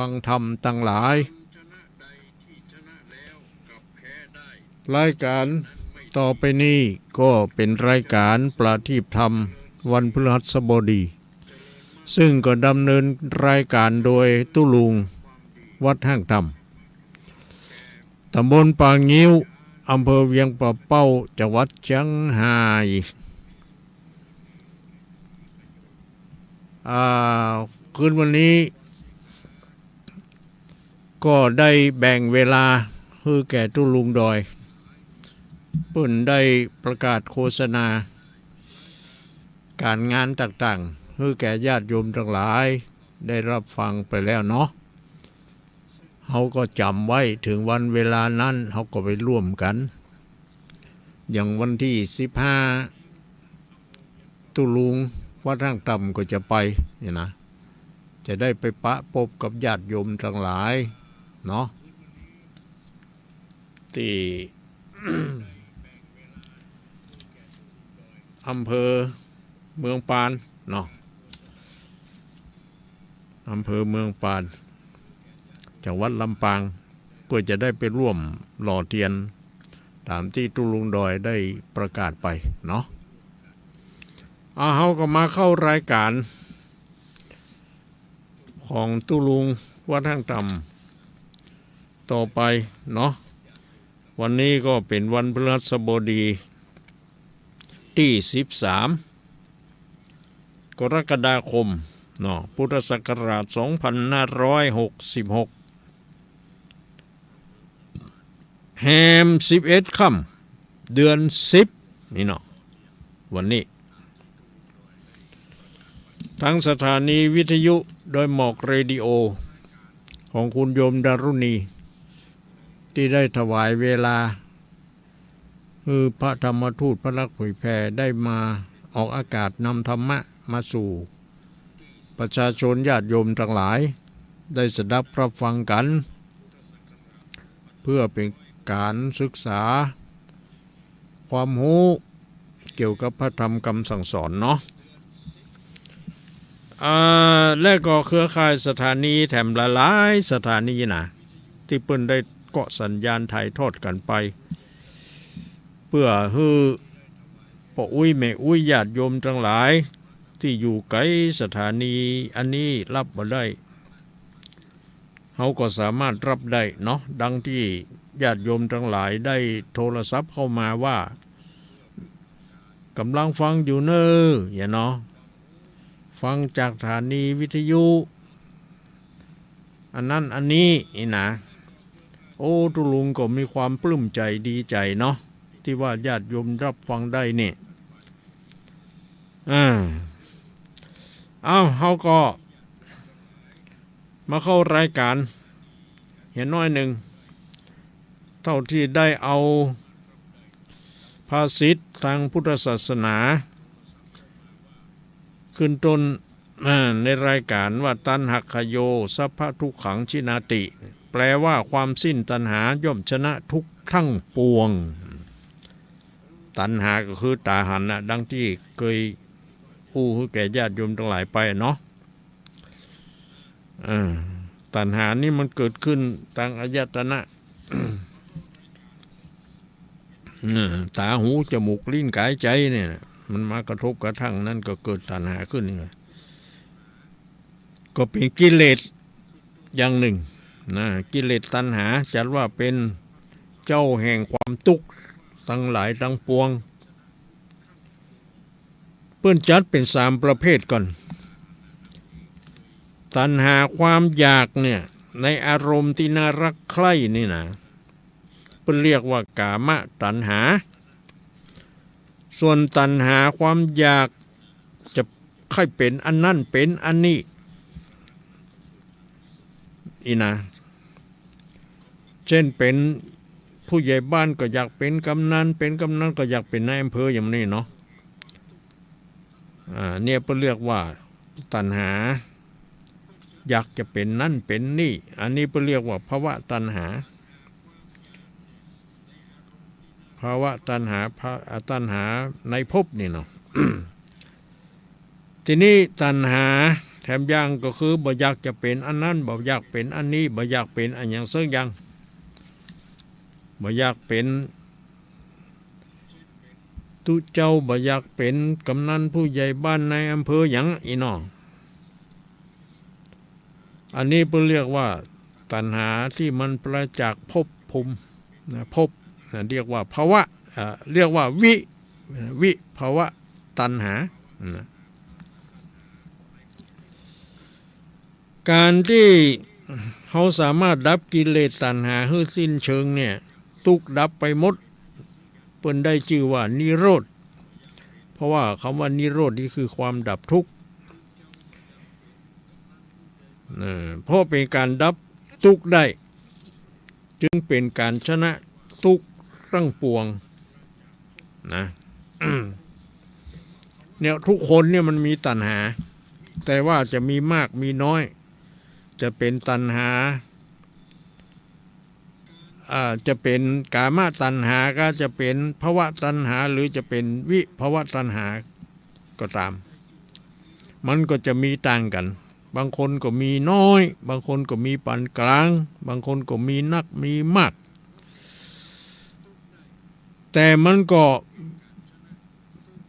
ฟังธรรมตั้งหลายรายการต่อไปนี้ก็เป็นรายการประทีปธรรมวันพฤหัสบดีซึ่งก็ดำเนินรายการโดยตุลุงวัดห้างธรรมตำบลปางงิ้วอำเภอเวียงป่าเป้าจังหวัดเชียงรายคืนวันนี้ก็ได้แบ่งเวลาให้แก่ตุลุงดอยเพิ่นได้ประกาศโฆษณาการงานต่างๆให้แก่ญาติโยมทั้งหลายได้รับฟังไปแล้วเนาะเขาก็จำไว้ถึงวันเวลานั้นเขาก็ไปร่วมกันอย่างวันที่15ตุลุงวัดห้างธรรมก็จะไปเนี่ยนะจะได้ไปปะพบกับญาติโยมทั้งหลายเนาะที่ อำเภอเมืองปานเนาะอำเภอเมืองปานจังหวัดลำปางเพื่อจะได้ไปร่วมหล่อเทียนตามที่ตุลุงดอยได้ประกาศไปเนาะเขาก็มาเข้ารายการของตุลุงวัดห้างธรรมต่อไปเนาะวันนี้ก็เป็นวันพฤหัสบดีที่13กรกฎาคมเนาะพุทธศักราช2566แฮม11ค่ำเดือน10นี่เนาะวันนี้ทั้งสถานีวิทยุโดยหมอกเรดิโอของคุณโยมดารุณีที่ได้ถวายเวลาคือพระธรรมทูตพระลักษณ์เผยแผ่ได้มาออกอากาศนำธรรมะมาสู่ประชาชนญาติโยมทั้งหลายได้สดับรับฟังกันเพื่อเป็นการศึกษาความรู้เกี่ยวกับพระธรรมคำสั่งสอนเนาะและก็เครือข่ายสถานีแถมหลายๆสถานีนะที่เปิ้นได้เกาะสัญญาณถ่ายทอดกันไปเพื่อให้พ่ออุ้ยแม่อุ้ยญาติโยมทั้งหลายที่อยู่ไกลสถานีอันนี้รับมาได้เขาก็สามารถรับได้เนาะดังที่ญาติโยมทั้งหลายได้โทรศัพท์เข้ามาว่ากำลังฟังอยู่เนอะอย่าเนาะฟังจากสถานีวิทยุอันนั้นอันนี้นี่นะโอ้ตุลุงก็มีความปลื้มใจดีใจเนาะที่ว่าญาติโยมรับฟังได้นี่เขาก็มาเข้ารายการเห็นน้อยหนึ่งเท่าที่ได้เอาภาษิตทางพุทธศาสนาขึ้นต้นในรายการว่าตัณหักขโยสัพพทุกขังชินาติแปลว่าความสิ้นตัณหาย่อมชนะทุกทั้งปวงตัณหาก็คือตาหันนะดังที่เคยอู้ให้แก่ญาติโยมทั้งหลายไปเนาะตัณหานี่มันเกิดขึ้นทางอายตนะ ตาหูจมูกลิ้นกายใจเนี่ยมันมากระทบกระทั่งนั่นก็เกิดตัณหาขึ้นก็เป็นกิเลสอย่างหนึ่งนะกิเลสตัณหาจัดว่าเป็นเจ้าแห่งความทุกข์ทั้งหลายทั้งปวงเปิ้นจัดเป็น3ประเภทก่อนตัณหาความอยากเนี่ยในอารมณ์ที่น่ารักใคร่นี่นะเปิ้นเรียกว่ากามตัณหาส่วนตัณหาความอยากจะให้เป็นอันนั้นเป็นอันนี้นะเช่นเป็นผู้ใหญ่บ้านก็อยากเป็นกำนันเป็นกำนันก็อยากเป็นนายอำเภออย่างนี้เนาะเนี่ยเรียกว่าตัณหาอยากจะเป็นนั่นเป็นนี่อันนี้เรียกว่าภวตัณหาภาวะตัณหาตัณหาในภพนี่เนาะ ทีนี้ตัณหา แถมยังก็คือบ่อยากจะเป็นอันนั้นบ่อยากเป็นอันนี้บ่อยากเป็นอันอย่างสักอย่างบ่อยากเป็นตุเจ้าบ่อยากเป็นกำนันผู้ใหญ่บ้านในอำเภอหยังอีน้องอันนี้เพิ่นเรียกว่าตัณหาที่มันประจากภพภูมิภพเรียกว่าภาวะเรียกว่าวิภาวะตัณหาการที่เขาสามารถดับกิเลสตัณหาให้สิ้นเชิงเนี่ยทุกดับไปหมดเปิ้นได้ชื่อว่านิโรธเพราะว่าคำว่านิโรธนี่คือความดับทุกข์เพราะเป็นการดับทุกข์ได้จึงเป็นการชนะทุกข์ทั้งปวงนะ เนี่ยทุกคนเนี่ยมันมีตัณหาแต่ว่าจะมีมากมีน้อยจะเป็นตัณหาจะเป็นกามตัณหาก็จะเป็นภวตัณหาหรือจะเป็นวิภวตัณหาก็ตามมันก็จะมีต่างกันบางคนก็มีน้อยบางคนก็มีปานกลางบางคนก็มีนักมีมากแต่มันก็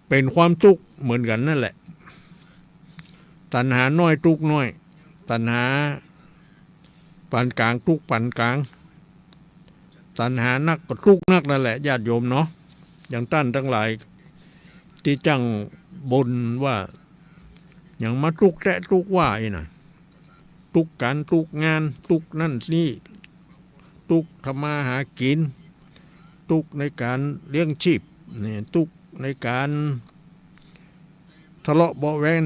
เป็นความทุกข์เหมือนกันนั่นแหละตัณหาน้อยทุกข์น้อยตัณหาปานกลางทุกข์ปานกลางตัณหานักก็ทุกข์นักนั่นแหละญาติโยมเนาะอย่างท่านทั้งหลายที่จังบ่นว่าอย่างมาทุกข์แท้ทุกข์ว่าอีน่ะทุกข์การทุกข์งานทุกข์นั่นนี่ทุกข์ทำมาหากินทุกข์ในการเลี้ยงชีพเนี่ยทุกข์ในการทะเลาะเบาะแว้ง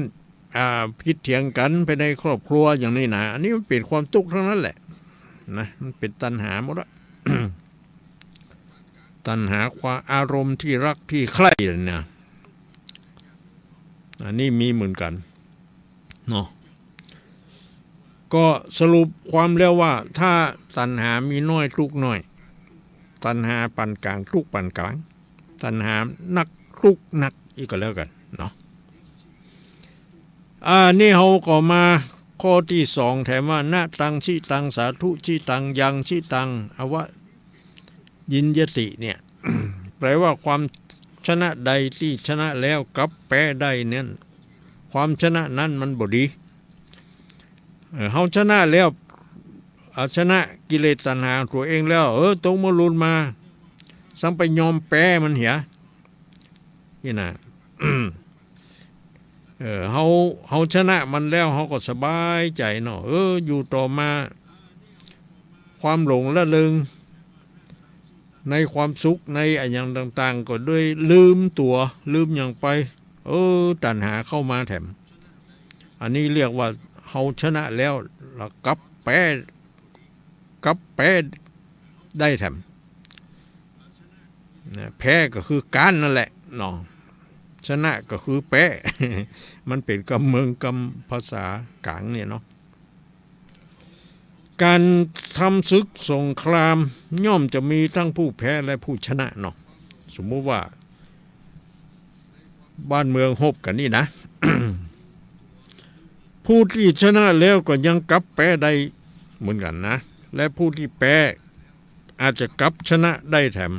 ผิดเถียงกันไปในครอบครัวอย่างนี้นะอันนี้มันเป็นความทุกข์ทั้งนั้นแหละนะมันเป็นตัณหาหมดละ ตัณหาความอารมณ์ที่รักที่ใคร่เนี่ยอันนี้มีเหมือนกันเนาะก็สรุปความแล้วว่าถ้าตัณหามีน้อยทุกน้อยตัณหาปานกลางทุกปานกลางตัณหานักทุกนักอีกก็แล้วกันเนาะนี่เขาก็มาข้อที่สองแถมว่านะตังชิตังสาธุชิตังยังชิตังอวะยินยติเนี่ย แปลว่าความชนะใดที่ชนะแล้วกับแพ้ได้เนี่ยความชนะนั้นมันบ่ดีเขาชนะแล้วชนะกิเลสตัณหาตัวเองแล้วตรงมาลุนมาสังไปยอมแพ้มันเหียนี่นะ เขาชนะมันแล้วเขาก็สบายใจเนาะอยู่ต่อมาความหลงละลึงในความสุขในอย่างต่างๆก็ด้วยลืมตัวลืมอย่างไปตัณหาเข้ามาแถมอันนี้เรียกว่าเขาชนะแล้วกับแพ้ได้แถมแพ้ก็คือการนั่นแหละเนาะชนะก็คือแพ้ มันเป็นกำเมืองกำภาษากลางเนี่ยเนาะการทำศึกสงครามย่อมจะมีทั้งผู้แพ้และผู้ชนะเนาะสมมุติว่าบ้านเมืองฮบกันนี่นะ ผู้ที่ชนะแล้วก็ยังกลับแพ้ได้เหมือนกันนะและผู้ที่แพ้อาจจะกลับชนะได้แถม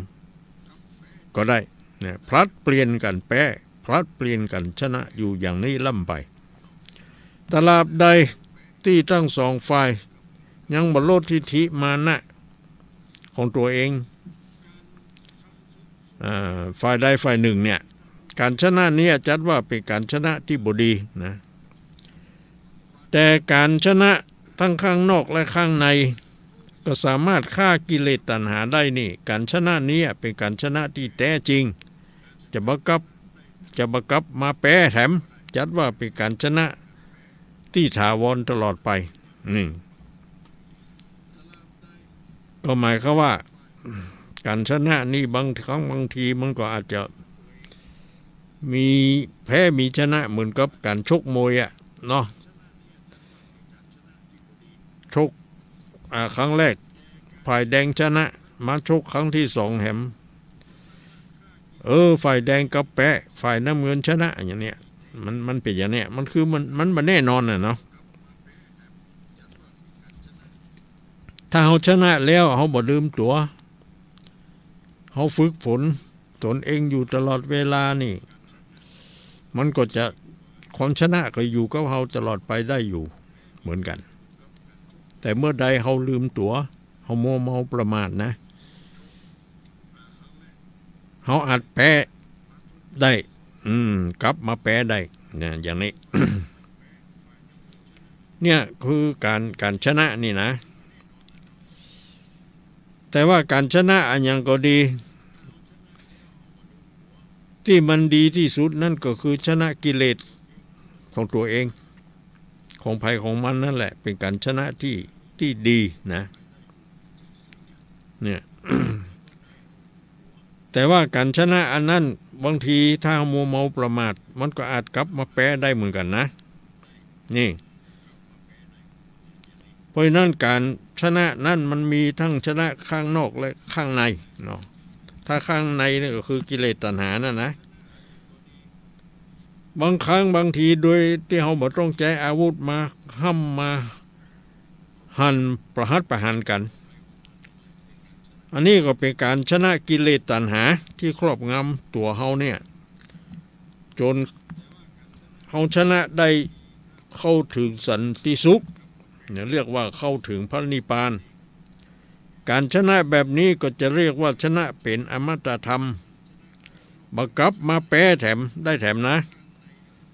ก็ได้เนี่ยพลัดเปลี่ยนกันแพ้พลัดเปลี่ยนกันชนะอยู่อย่างนี้ล่ำไปตราบใดที่ทั้งสองฝ่ายยังบ่ลดทิฐิมานะของตัวเองฝ่ายใดฝ่ายหนึ่งเนี่ยการชนะนี้จัดว่าเป็นการชนะที่บ่ดีนะแต่การชนะทั้งข้างนอกและข้างในก็สามารถฆ่ากิเลสตัณหาได้นี่การชนะนี้เป็นการชนะที่แท้จริงจะบังคับมาแพ้แถมจัดว่าเป็นการชนะที่ถาวรตลอดไปนี่ก็หมายความว่าการชนะนี่บางครั้งบางทีมันก็อาจจะมีแพ้มีชนะเหมือนกับการชกมวยเนาะชกครั้งแรกฝ่ายแดงชนะมาชกครั้งที่สองแหมฝ่ายแดงกับแพ้ฝ่ายน้ำเงินชนะอย่างเนี้ย มันเป็นอย่างเนี้ยมันคือมันแน่นอนน่ะเนาะถ้าเขาชนะแล้วเขาบ่ลืมตัวเขาฝึกฝนตนเองอยู่ตลอดเวลานี่มันก็จะความชนะก็อยู่กับเขาตลอดไปได้อยู่เหมือนกันแต่เมื่อใดเขาลืมตัวเขามัวเมาประมาทนะเขาอาจแพ้ได้กลับมาแพ้ได้เนี่ยอย่างนี้ เนี่ยคือการชนะนี่นะแต่ว่าการชนะอันยังก็ดีที่มันดีที่สุดนั่นก็คือชนะกิเลสของตัวเองของภัยของมันนั่นแหละเป็นการชนะที่ดีนะเนี่ย แต่ว่าการชนะอันนั้นบางทีถ้ามัวเมาประมาทมันก็อาจกลับมาแพ้ได้เหมือนกันนะนี่เพราะนั้นการชนะนั่นมันมีทั้งชนะข้างนอกและข้างในเนาะถ้าข้างในนี่ก็คือกิเลสตัณหานะบางครั้งบางทีโดยที่เราบ่ต้องใจอาวุธมาห้ำมาหันประหารกันอันนี้ก็เป็นการชนะกิเลสตัณหาที่ครอบงำตัวเราเนี่ยจนเราชนะได้เข้าถึงสันติสุขเนี่ยเรียกว่าเข้าถึงพระนิพพานการชนะแบบนี้ก็จะเรียกว่าชนะเป็นอมตะธรรมบังคับมาแพ้แถมได้แถมนะ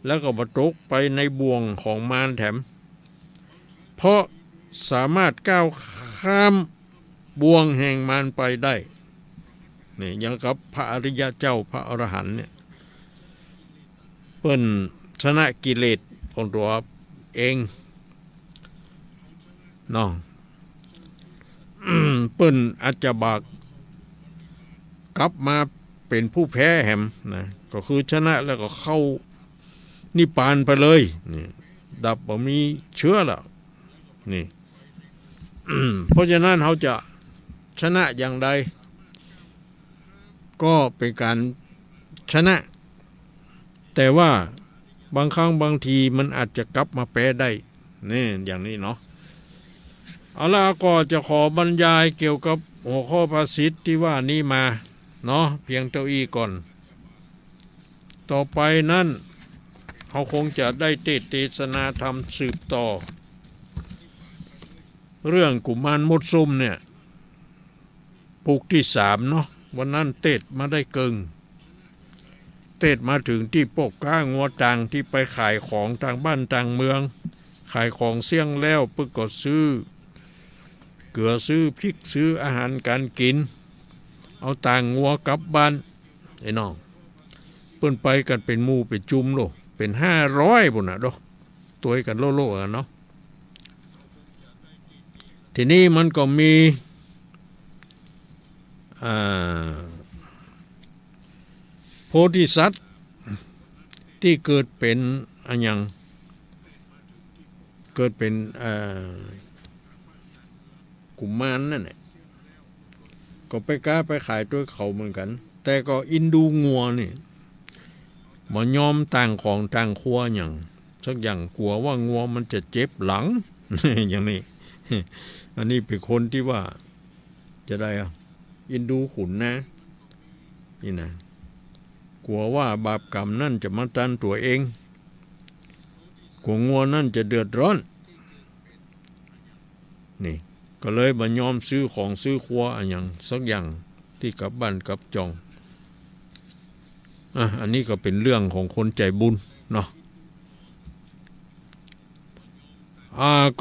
แล้วก็บรรทุกไปในบ่วงของมารแถมเพราะสามารถก้าวข้ามบ่วงแห่งมารไปได้นี่อย่างกับพระอริยเจ้าพระอรหันต์เนี่ยเปิ้นชนะกิเลสของตัวเองเนาะ เปิ้นอาจจะบากกลับมาเป็นผู้แพ้แหมนะก็คือชนะแล้วก็เข้านิพพานไปเลยนี่ดับบ่มีเชื้อแล้วนี่ เพราะฉะนั้นเขาจะชนะอย่างใดก็เป็นการชนะแต่ว่าบางครั้งบางทีมันอาจจะกลับมาแพ้ได้นี่อย่างนี้เนาะเอาล่ะก็จะขอบรรยายเกี่ยวกับหัวข้อภาษิตที่ว่านี้มาเนาะเพียงเท่านี้ก่อนต่อไปนั้นเขาคงจะได้เทศนาธรรมสืบต่อเรื่องกุมารมดซุ่มเนี่ยปุกที่3เนาะวันนั้นเทศมาได้เกิงเทศมาถึงที่ปกก้างัวต่างที่ไปขายของทางบ้านต่างเมืองขายของเสี่ยงแล้วปึกก็ซื้อเกลือซื้อพริกซื้ออาหารการกินเอาต่างงัวกลับบ้านไอ้น้องเปิ้นไปกันเป็นหมู่เป็นจุ่มโลเป็น500พุ่นน่ะดอกตัวกันโลๆกันเนาะทีนี้มันก็มีโพธิสัตว์ที่เกิดเป็นอันยังเกิดเป็นกุมารนั่นแหละก็ไปกล้าไปขายด้วยเขาเหมือนกันแต่ก็อินดูงัวนี่บ่ยอมต่างของต่างครัวอย่างสักอย่างกลัวว่างัวมันจะเจ็บหลัง อย่างนี้ อันนี้เป็นคนที่ว่าจะได้อินดูขุนนะนี่นะกลัวว่าบาปกรรมนั่นจะมาตันตัวเองกลัวงัวนั่นจะเดือดร้อนนี่ก็เลยบ่ยอมซื้อของซื้อครัวอันอย่างสักอย่างที่กลับบ้านกลับจองอันนี้ก็เป็นเรื่องของคนใจบุญเนาะ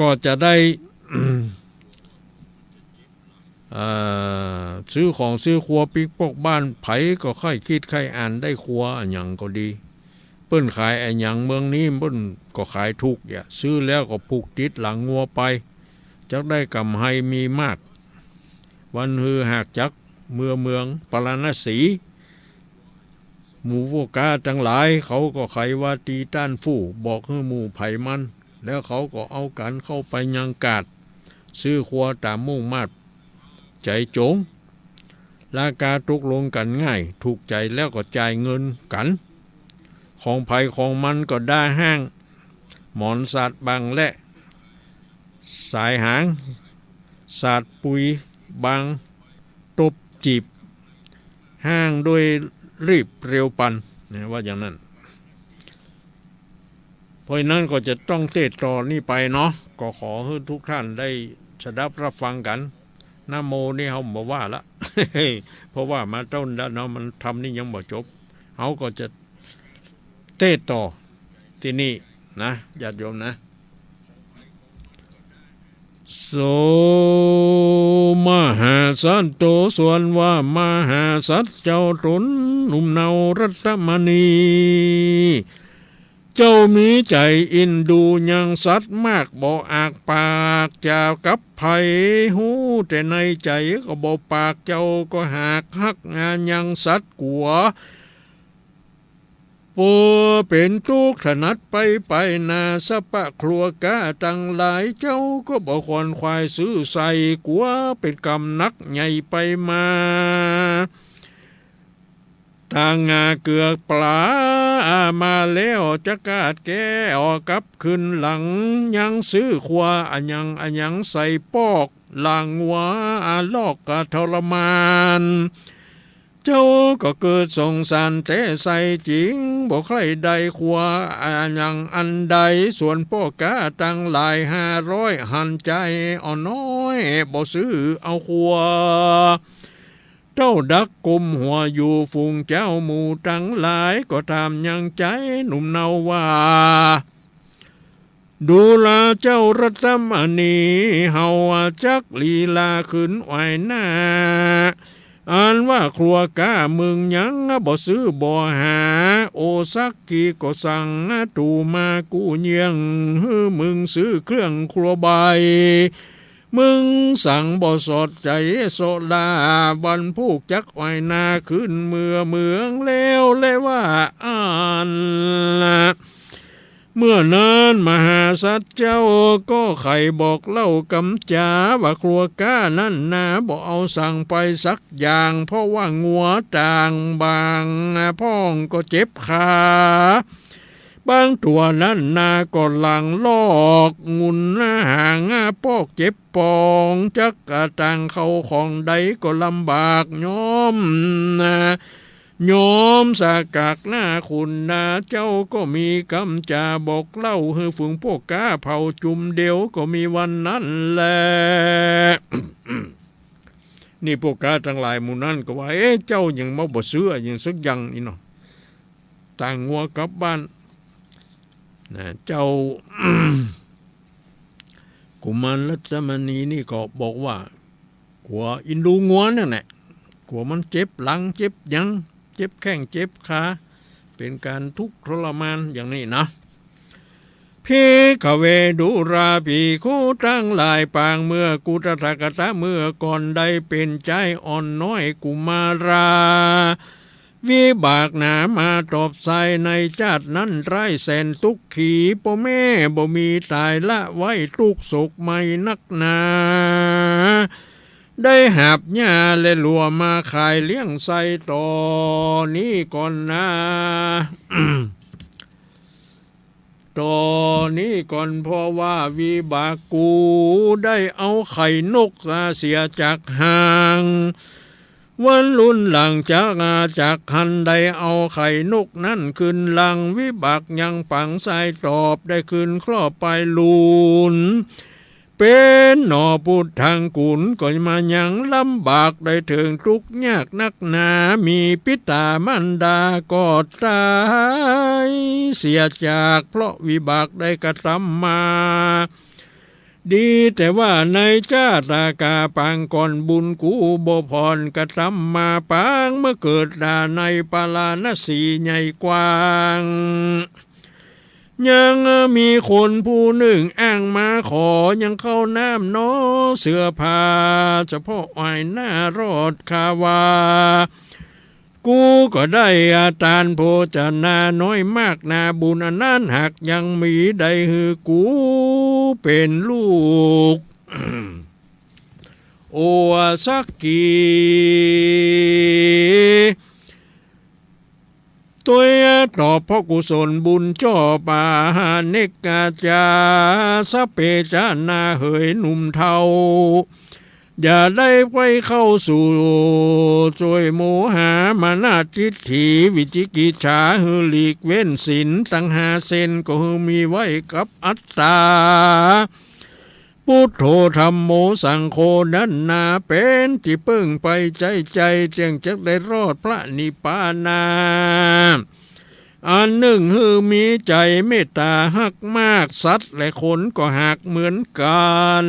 ก็จะได้ ซื้อของซื้อครัวปิกปกบ้านไผก็ค่อยคิดค่อยอ่านได้ครัวอันอย่างก็ดีเปิ้นขายอันอย่างเมืองนี้เปิ้นก็ขายถูกอย่าซื้อแล้วก็ผูกติดหลังงัวไปจักได้กำไรมีมากวันฮือหากจักเมืองปราณสีหมู่พวกกาทั้งหลายเขาก็ไขว่าตีต้านฟู่บอกให้หมู่ไผมันแล้วเขาก็เอากันเข้าไปยังกาดซื้อครัวตามมุ่งมาดใจโจงราคาตกลงกันง่ายถูกใจแล้วก็จ่ายเงินกัน ของไผ่ของมันก็ได้ห้างหมอนสาดบังและสายหางสาดปุยบังตบจีบห้างโดยรีบเร็วปันนะว่าอย่างนั้นเพราะนั้นก็จะต้องเทศต่อนี่ไปเนาะก็ขอให้ทุกท่านได้สดับรับฟังกันนะโมนี่เขาบอกว่าละ เพราะว่ามาต้นแล้วเนาะมันทำนี่ยังบ่จบเขาก็จะเทศต่อที่นี่นะญาติโยมนะโสมหาสัตโตส่วนว่ามหาสัตเจ้าตนหนุ่มเนารัตมณีเจ้ามีใจอินดูยังสัตว์มากบ่อากปากเจ้ากับไผหูแต่ในใจก็บ่ปากเจ้าก็หากฮักงานยังสัตว์กัวปัวเป็นทุกข์ถนัดไปนาสะปะครัวกะตั้งหลายเจ้าก็บ่ควรควายซื้อใส่กัวเป็นกรรมนักใหญ่ไปมาทางงาเกือกปลามาแล้วจะกาดแก้ออกกับขึ้นหลังยังซื้อขวาอันยังใส่ปอกหลังหัวลอกกะทรมานเจ้าก็เกิดสงสารแต่ใส่จริงบอกใครใดขวาอันใดส่วนพ่อกะตั้งหลาย500หันใจอ่อนน้อยบ่ซื้อเอาขวาเจ้าดักกุมหัวอยู่ฝูงเจ้าหมู่ทั้งหลายก็ตามยังใจหนุ่มเนาว่าดูลาเจ้ารัตมณีเฮาจักลีลาขึ้นไหวหน้าอ่านว่าครัวกะมึงยังบ่ซื้อบ่หาโอสักกีก็สั่งตูมากูเยียงมึงซื้อเครื่องครัวใบมึงสั่งบ่สดใจโซลาบันผูกจักไว้นาขึ้นเมืองแล้วเลยว่าอ่านเมื่อนั้นมหาสัตว์เจ้าก็ไขบอกเล่ากำจาว่าครัวก้านั่นนาบ่เอาสั่งไปสักอย่างเพราะว่างัวต่างบางพ้องก็เจ็บขาบางตัวนั้นนาก็หลังลอกงุนห่างปอกเจ็บปองจักกะต่างเขาของใดก็ลำบากย้อมสากากหน้าคุณนาเจ้าก็มีกำจาบอกเล่าให้ฝูงพวกกาเผาจุมเดียวก็มีวันนั้นแหละ นี่พวกกาทั้งหลายหมู่นั้นก็ว่าเจ้ายังมาบ่ซื้อยังสักอย่างนี่เนาะต่างงัวกลับบ้านนะเจ้า กุมารรัตมณีนี่ก็บอกว่ากลัวอินดูงัวนั่นแหละกลัวมันเจ็บหลังเจ็บยังเจ็บแข้งเจ็บขาเป็นการทุกข์ทรมานอย่างนี้นะพิกเวดุราภิกขุทั้งหลายปางเมื่อกุตตะกะตะเมื่อก่อนใดเป็นใจอ่อนน้อยกุมาราวิบากหนามาตอบใส่ในชาตินั้นไร้แสนทุกขีพ่อแม่บ่มีตายละไว้ทุกโศกไม่นักหนาได้หาบหญ้าและลัวมาขายเลี้ยงใส่ต่อนี้ก่อนนะ ต่อนี้ก่อนเพราะว่าวิบากกูได้เอาไข่นกเสียจากห่างวันรุ่นหลังจากหันได้เอาไข่นกนั่นขึ้นหลังวิบากยังปังสายตอบได้ขึ้นครอบไปลูนเป็นหนอพุทธังกุลก็มายังลำบากได้ถึงทุกข์ยากนักหนามีปิตามันดาก็ตายเสียจากเพราะวิบากได้กระทำมาดีแต่ว่าในชาติกาปางก่อนบุญกูบ่พรกระทำมาปางเมื่อเกิดดาในปาลานสีใหญ่กว้างยังมีคนผู้หนึ่งอ้างมาขอยังเข้าน้ำน้อเสื้อผ้าเฉพาะไอ้หน้ารอดคาวากูก็ได้อาตานโภชนาน้อยมากนาบุญอันนั้นหากยังมีได้ฮือกูเป็นลูก โอสักกี ตัวตอบพระกุศลบุญจ่อปาเนกาจาสเปจานาเหยหนุ่มเทาอย่าได้ไปเข้าสู่จวยโมหามานาทิฏฐิวิจิกิจฉาหือหลีกเว้นศีลตั้งหาเส้นก็หือมีไว้กับอัตตาพุทโธธัมโมสังโฆนั้นนาเป็นที่พึ่งไปใจจึงจะได้รอดพระนิพพานาอันหนึ่งหือมีใจเมตตาหักมากสัตว์และคนก็หักเหมือนกัน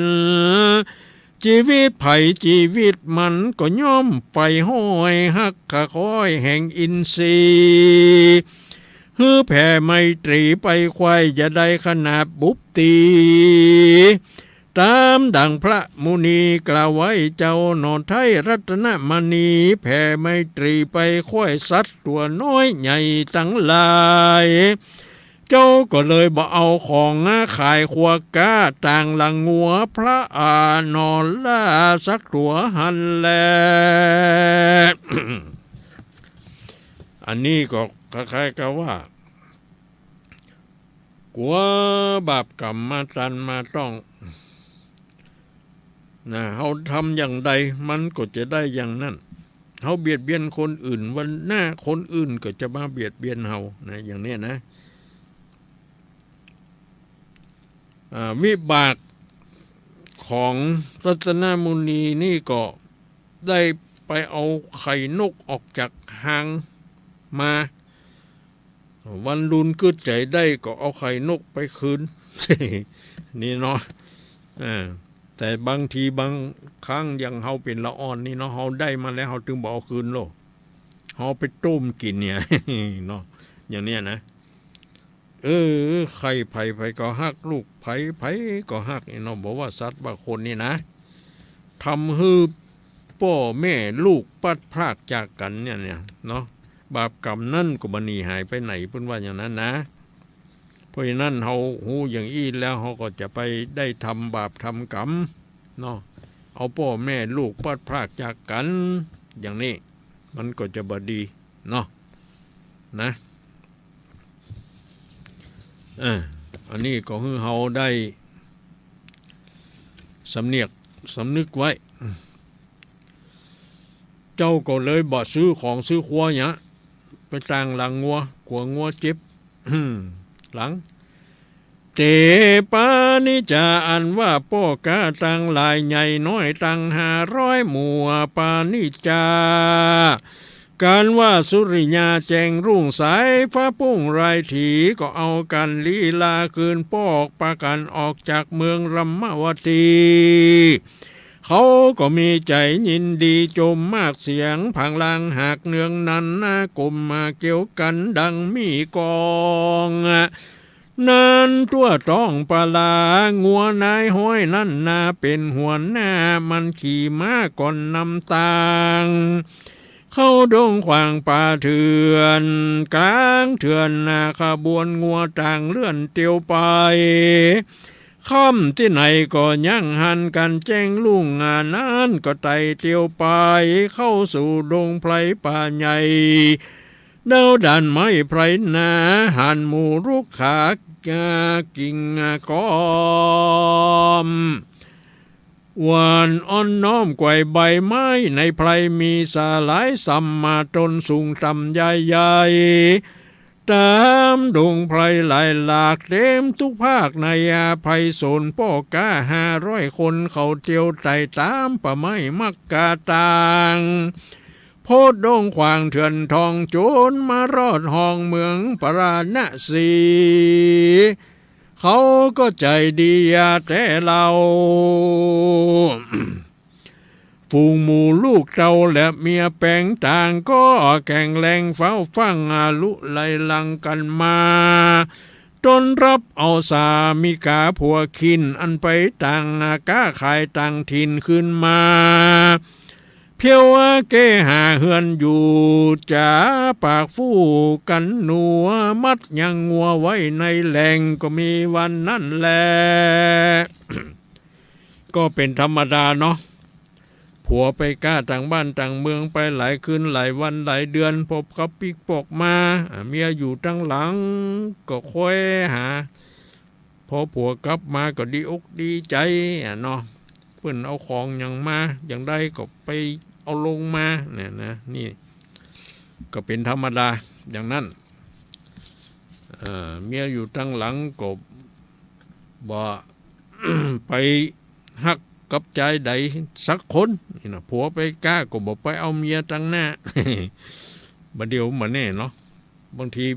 ชีวิตไผ่ชีวิตมันก็ย่อมไปห้อยหักขะคอยแห่งอินทรีย์ฮือแผ่ไมตรีไปควายจะได้ขนาดบุบตีตามดังพระมุนีกล่าวไว้เจ้านอนไทยรัตนมณีแผ่ไมตรีไปค่อยสัตว์ตัวน้อยใหญ่ตั้งหลายเจ้าก็เลยบ่เอาของขายขวก้าต่างหลังงัวพระอานอนล่าสักตัวหันแล อันนี้ก็คล้ายๆกับว่ากลัวบาปกรรมมาตันมาต้องนะเขาทำอย่างใดมันก็จะได้อย่างนั้นเขาเบียดเบียนคนอื่นวันหน้าคนอื่นก็จะมาเบียดเบียนเขานะอย่างนี้นะวิบากของรัตนมุนีนี่ก็ได้ไปเอาไข่นกออกจากหางมาวันรุนกึดใจได้ก็เอาไข่นกไปคืน นี่เนาะแต่บางทีบางครั้งยังเฮาเป็นละอ่อนนี่เนาะเฮาได้มาแล้วเฮาถึงบ่เอาคืนโลกเฮาไปต้มกินเนี่ย เนาะอย่างเนี้ยนะไข่ไผ่ก็ฮักลูกไผ่ก็ฮักเนาะบอกว่าสัตว์ว่าคนนี่นะทำให้พ่อแม่ลูกปัดพรากจากกันเนี่ยเนาะบาปกรรมนั่นก็บ่หนีหายไปไหนเพิ่นว่าอย่างนั้นนะเพราะฉะนั้นเฮาฮู้อย่างอี้แล้วเฮาก็จะไปได้ทำบาปทำกรรมเนาะเอาพ่อแม่ลูกปัดพรากจากกันอย่างนี้มันก็จะบ่ดีเนาะนะอันนี้ก็คือเฮาได้สำนึกไว้เจ้าก็เลยบ่ซื้อของซื้อครัวเนี่ยไปต่างหลังงัวกลัวงัวเจ็บ หลังเตปานิจาอันว่าป้อกาตังหลายใหญ่น้อยตัง500หมู่ปานิจาการว่าสุริยาแจงรุ่งสายฟ้าปุ้งไรถีก็เอากันลีลาคืนปอกปากันออกจากเมืองรัมมวตีเขาก็มีใจยินดีจมมากเสียงผังลางหากเนืองนั้นกลมมาเกี่ยวกันดังมีกองนั้นตัวต้องปลางัวนายห้อยนั่นนาเป็นหัวหน้ามันขี่ม้าก่อนนำตางเข้าดงขวางป่าเถื่อนกลางเถื่อนขบวนงัวต่างเลื่อนเตียวไปค่ำที่ไหนก็ยั่งหันกันแจ้งลุ่งงานนั้นก็ไต่เตียวไปเข้าสู่ดงไพรป่าใหญ่ดาวดันไม้ไพรนาหันหมู่รุกขากิ่งก้อมวานอ่อนน้อมไกวใบไม้ในไพรมีสาหลายสัมมาต้นสูงต่ำใหญ่ๆตามดงไพรหลายหลากเต็มทุกภาคในไพรโซนป้อกา500คนเขาเที่ยวไต่ตามป่าไม้มักกาต่างโพดดงขวางเถื่อนทองโจรมารอดห้องเมืองปราณสีเขาก็ใจดีแต่เรา ฝูงหมู่ลูกเจ้าและเมียแปลงต่างก็แข่งแรงเฝ้าฟังลุไลลังกันมาจนรับเอาสามิกาผัวขินอันไปต่างก้าขายต่างถิ่นขึ้นมาเพียวเกหาเฮือนอยู่จ่าปากฟู่กันหนัวมัดยังงัวไว้ในแหล่งก็มีวันนั่นแหละ ก็เป็นธรรมดาเนาะผ ผัวไปกล้าต่างบ้านต่างเมืองไปหลายคืนหลายวันหลายเดือนพบกับปิกปอกมาเมียอยู่ตั้งหลังก็ค่อยหาพอผัวกลับมาก็ดีอกดีใจเนาะเพิ่นเอาของอย่างมาอย่างใดก็ไปเอาลงมาเนี่ยนะนี่ก็เป็นธรรมดาอย่างนั้นเมียอยู่ตั้งหลังก็บ่ ไปฮักกับใจใดสักคนนี่นะผัวไปกล้าก็บอกไปเอาเมียตั้งหน้า บัดเดียวเหมือนนี่เนาะบางที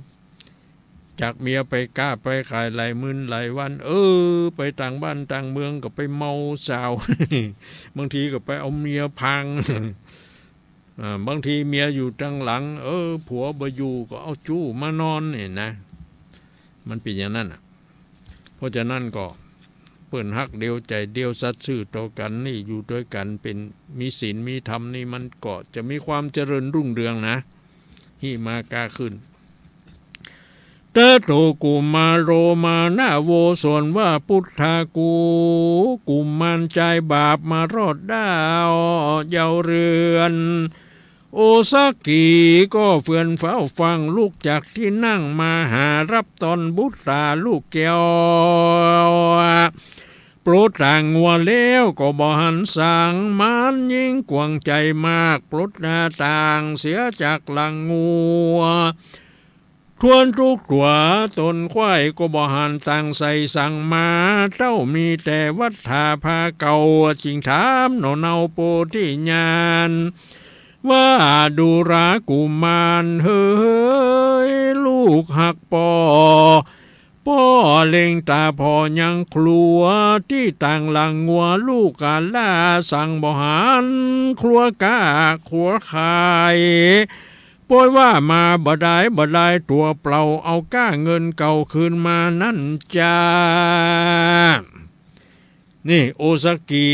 จากเมียไปกล้าไปขายหลายมื้อหลายวันไปต่างบ้านต่างเมืองก็ไปเมาสาว บางทีก็ไปเอาเมียพัง บางทีเมียอยู่ตั้งหลังผัวบ่อยู่ก็เอาจู้มานอนนี่นะมันเป็นอย่างนั้นเพราะฉะนั้นก็เปิ้นฮักเดียวใจเดียวสัตย์ซื่อต่อกันนี่อยู่ด้วยกันเป็นมีศีลมีธรรมนี่มันก็จะมีความเจริญรุ่งเรืองนะหิมากาขึ้นเตโตกุมาโรมานาโวส่วนว่าพุทธากุมันใจบาปมารอดดาวเยาเรือนโอซากิก็เฟื่อนเฝ้าฟังลูกจากที่นั่งมาหารับตอนบุตรลูกแก้วโปรดต่างงัวแล้วก็บ่หันสั่งมันยิ่งกวางใจมากโปรดหน้าต่างเสียจากหลังงัวทวนทุกตัวตนควายก็บ่หันต่างใส่สั่งมาเจ้ามีแต่วัฏฐาภาเก่าจริงถามโนเนาโปธิญาณว่าดูรากุมารเฮ้ยลูกหักพ่อเล็งตาพอยังครัวที่ต่างหลังงัวลูกกาลาสั่งบ่หันครัวกาครัวขายปล่อยว่ามาบ่ได้ตัวเปล่าเอาก้าเงินเก่าคืนมานั่นจ้านี่โอซากิ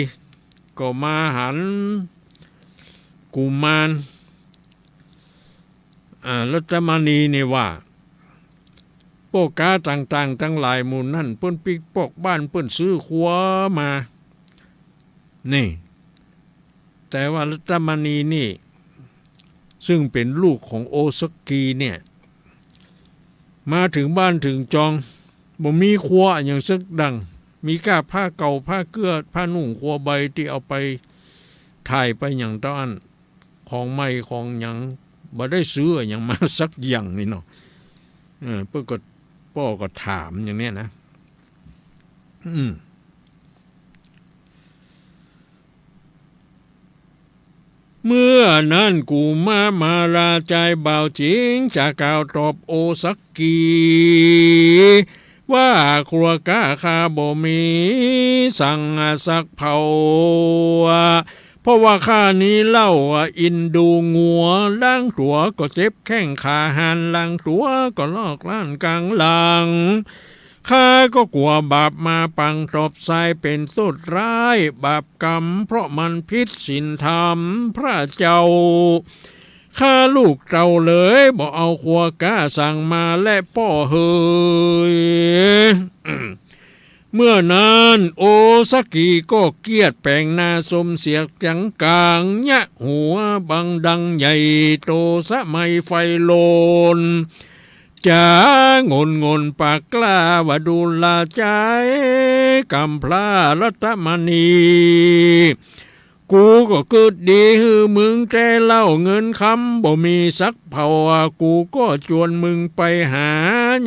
ก็มาหันกุมารรัตมณีนี่ว่าโปกาต่างๆทั้งหลายหมู่นั่นเปิ้นปิกปอกบ้านเปิ้นซื้อครัวมานี่แต่ว่ารัตมณีนี่ซึ่งเป็นลูกของโอซากิเนี่ยมาถึงบ้านถึงจองบ่มีครัวอย่างสักดังมีกาผ้าเก่าผ้าเกลือผ้านุ่งครัวใบที่เอาไปถ่ายไปอย่างต้อนของใหม่ของอย่างบ่ได้ซื้ออย่างมาสักอย่างนี่เนาะเพื่อก็พ่อก็ถามอย่างนี้นะเมื่อนั้นกูมาราใจบ่าวจริงจากกล่าวตอบโอซากิว่าครัวกาคาบ่มีสั่งสักเผาเพราะว่าข้านี้เล่าอินดูงัวล้างตัวก็เจ็บแข้งขาหันล้างตัวก็ลอกล้านกลางหลังข้าก็กลัวบาปมาปังศพใส่เป็นสุดร้ายบาปกรรมเพราะมันผิดศีลธรรมพระเจ้าข้าลูกเจ้าเลยบ่เอาครัวกาสั่งมาและพ่อเฮย เมื่อนั้นโอซากิก็เกียดแปลงหน้าสมเสียกจังกลางยะหัวบังดังใหญ่โตสะไม่ไฟโลนจะงนปากกล้าว่าดูลาใจกำพลารัตมณีกูก็เกิดดีฮือมึงแต่เล่าเงินคำบ่มีสักเผากูก็จวนมึงไปหา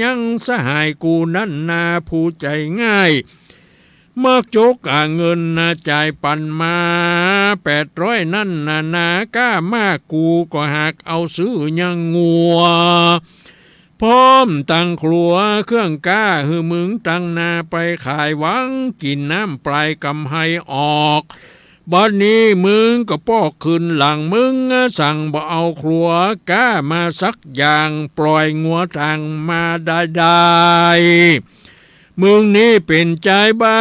ยังสหายกูนั่นนาผู้ใจง่ายเมื่อจกเงินจ่ายปันมา800นั่นนาก้ามากกูก็หักเอาซื้อยังงัวพร้อมตั้งครัวเครื่องก้าฮือมึงตั้งนาไปขายหวังกินน้ำปลายกำให้ออกบัดนี้มึงก็ปอกขึ้นหลังมึงสั่งบ่เอาครัวก้ามาสักอย่างปล่อยงัวทางมาได้มึงนี่เป็นใจบ้า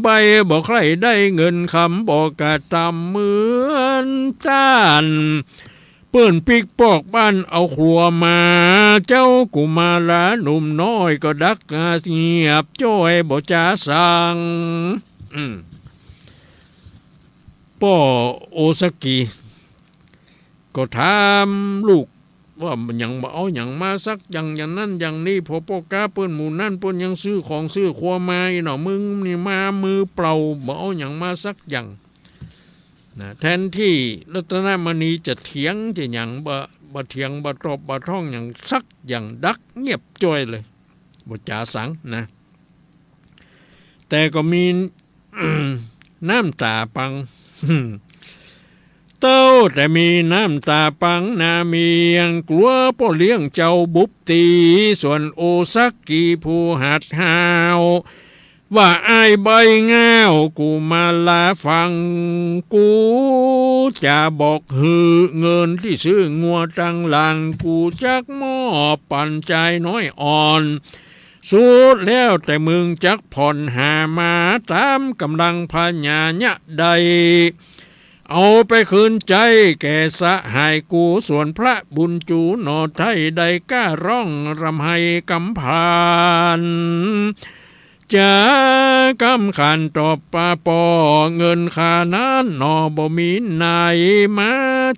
ใบบอกใครได้เงินคำบอกกะตำเหมือนต้านเปิ้นปิกปอกบ้านเอาครัวมาเจ้ากุมาลาหนุ่มน้อยก็ดักเงียบจ้อยบ่จ้าสั่ง ป้อโอซากิก็ถามลูกว่ามันยังบ่เอาอย่างมาสักอย่างนั้นอย่างนี้พอป้อกาเปิ้นหมู่นั่นเปิ้นยังซื้อของซื้อครัวมาอีหนอมึงนี่มามือเปล่าบ่เอาอย่างมาสักอย่างนะแทนที่รัตนมณีจะเถียงจะอย่างบ่เถียงบ่ตอบบ่ท่องอย่างสักอย่างดักเงียบจ้อยเลยบ่จ๋าสังนะแต่ก็มี น้ำตาปัง เต้าแต่มีน้ำตาปังนาเมียงกลัวพ่อเลี้ยงเจ้าบุบตีส่วนโอซักกีผู้หัดหาวว่าไอ้ใบเงากูมาลาฟังกูจะบอกหือเงินที่ซื้องัวจังหลังกูจักมอบปันใจน้อยอ่อนสุดแล้วแต่มึงจักผ่อนหามาตามกำลังพญาญะใดเอาไปคืนใจแก่สะหายกูส่วนพระบุญจูหนอไทยใดก้าร้องรำให้กำพานจะกำขันตอบปาปอเงินค่านั้นหนอบ่มีไหนมา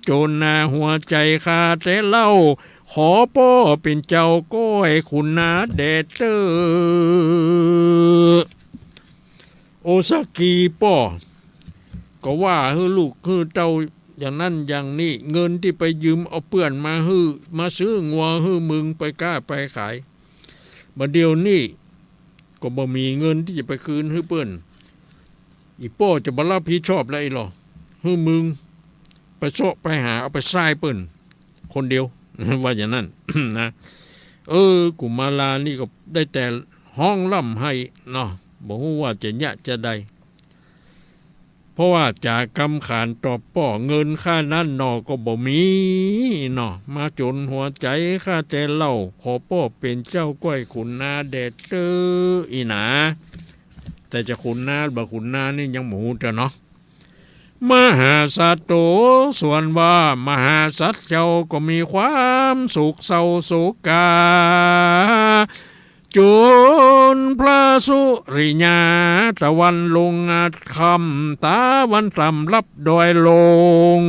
จนหน้าหัวใจค่าแต่เล่าขอป้อเป็นเจ้าก้อยคุณนาเดชเตอโอซากิป้อก็ว่าฮือลูกฮือเจ้าอย่างนั้นอย่างนี้เงินที่ไปยืมเอาเปื้อนมาฮือมาซื้องัวฮือมึงไปกล้าไปขายบัดเดี๋ยวนี้ก็บ่มีเงินที่จะไปคืนฮือเปื้อนอีป้อจะบ่รับผิดชอบแล้วอีหรอฮือมึงไปโซะไปหาเอาไปทรายเปิ้นคนเดียว ว่าอย่างนั้น นะกุมาลานี่ก็ได้แต่ห้องล่ำให้เนาะบ่ฮู้ว่าจะยะจะใดเพราะว่าจากกำขานตอบป้อเงินค่านั้นนอก็บ่มีเนาะมาจนหัวใจค่าแต่เล่าขอป้อเป็นเจ้าก้อยขุนนาแดดเตออีหนาแต่จะขุนนาบ่ขุนนานี่ยังบ่ฮู้จ้ะเนาะมหาสัตว์โตส่วนว่ามหาสัตว์เจ้าก็มีความสุขเศร้าโศกาจนพระสุริยาตะวันลงอาจคำตาวันสำรับดอยลง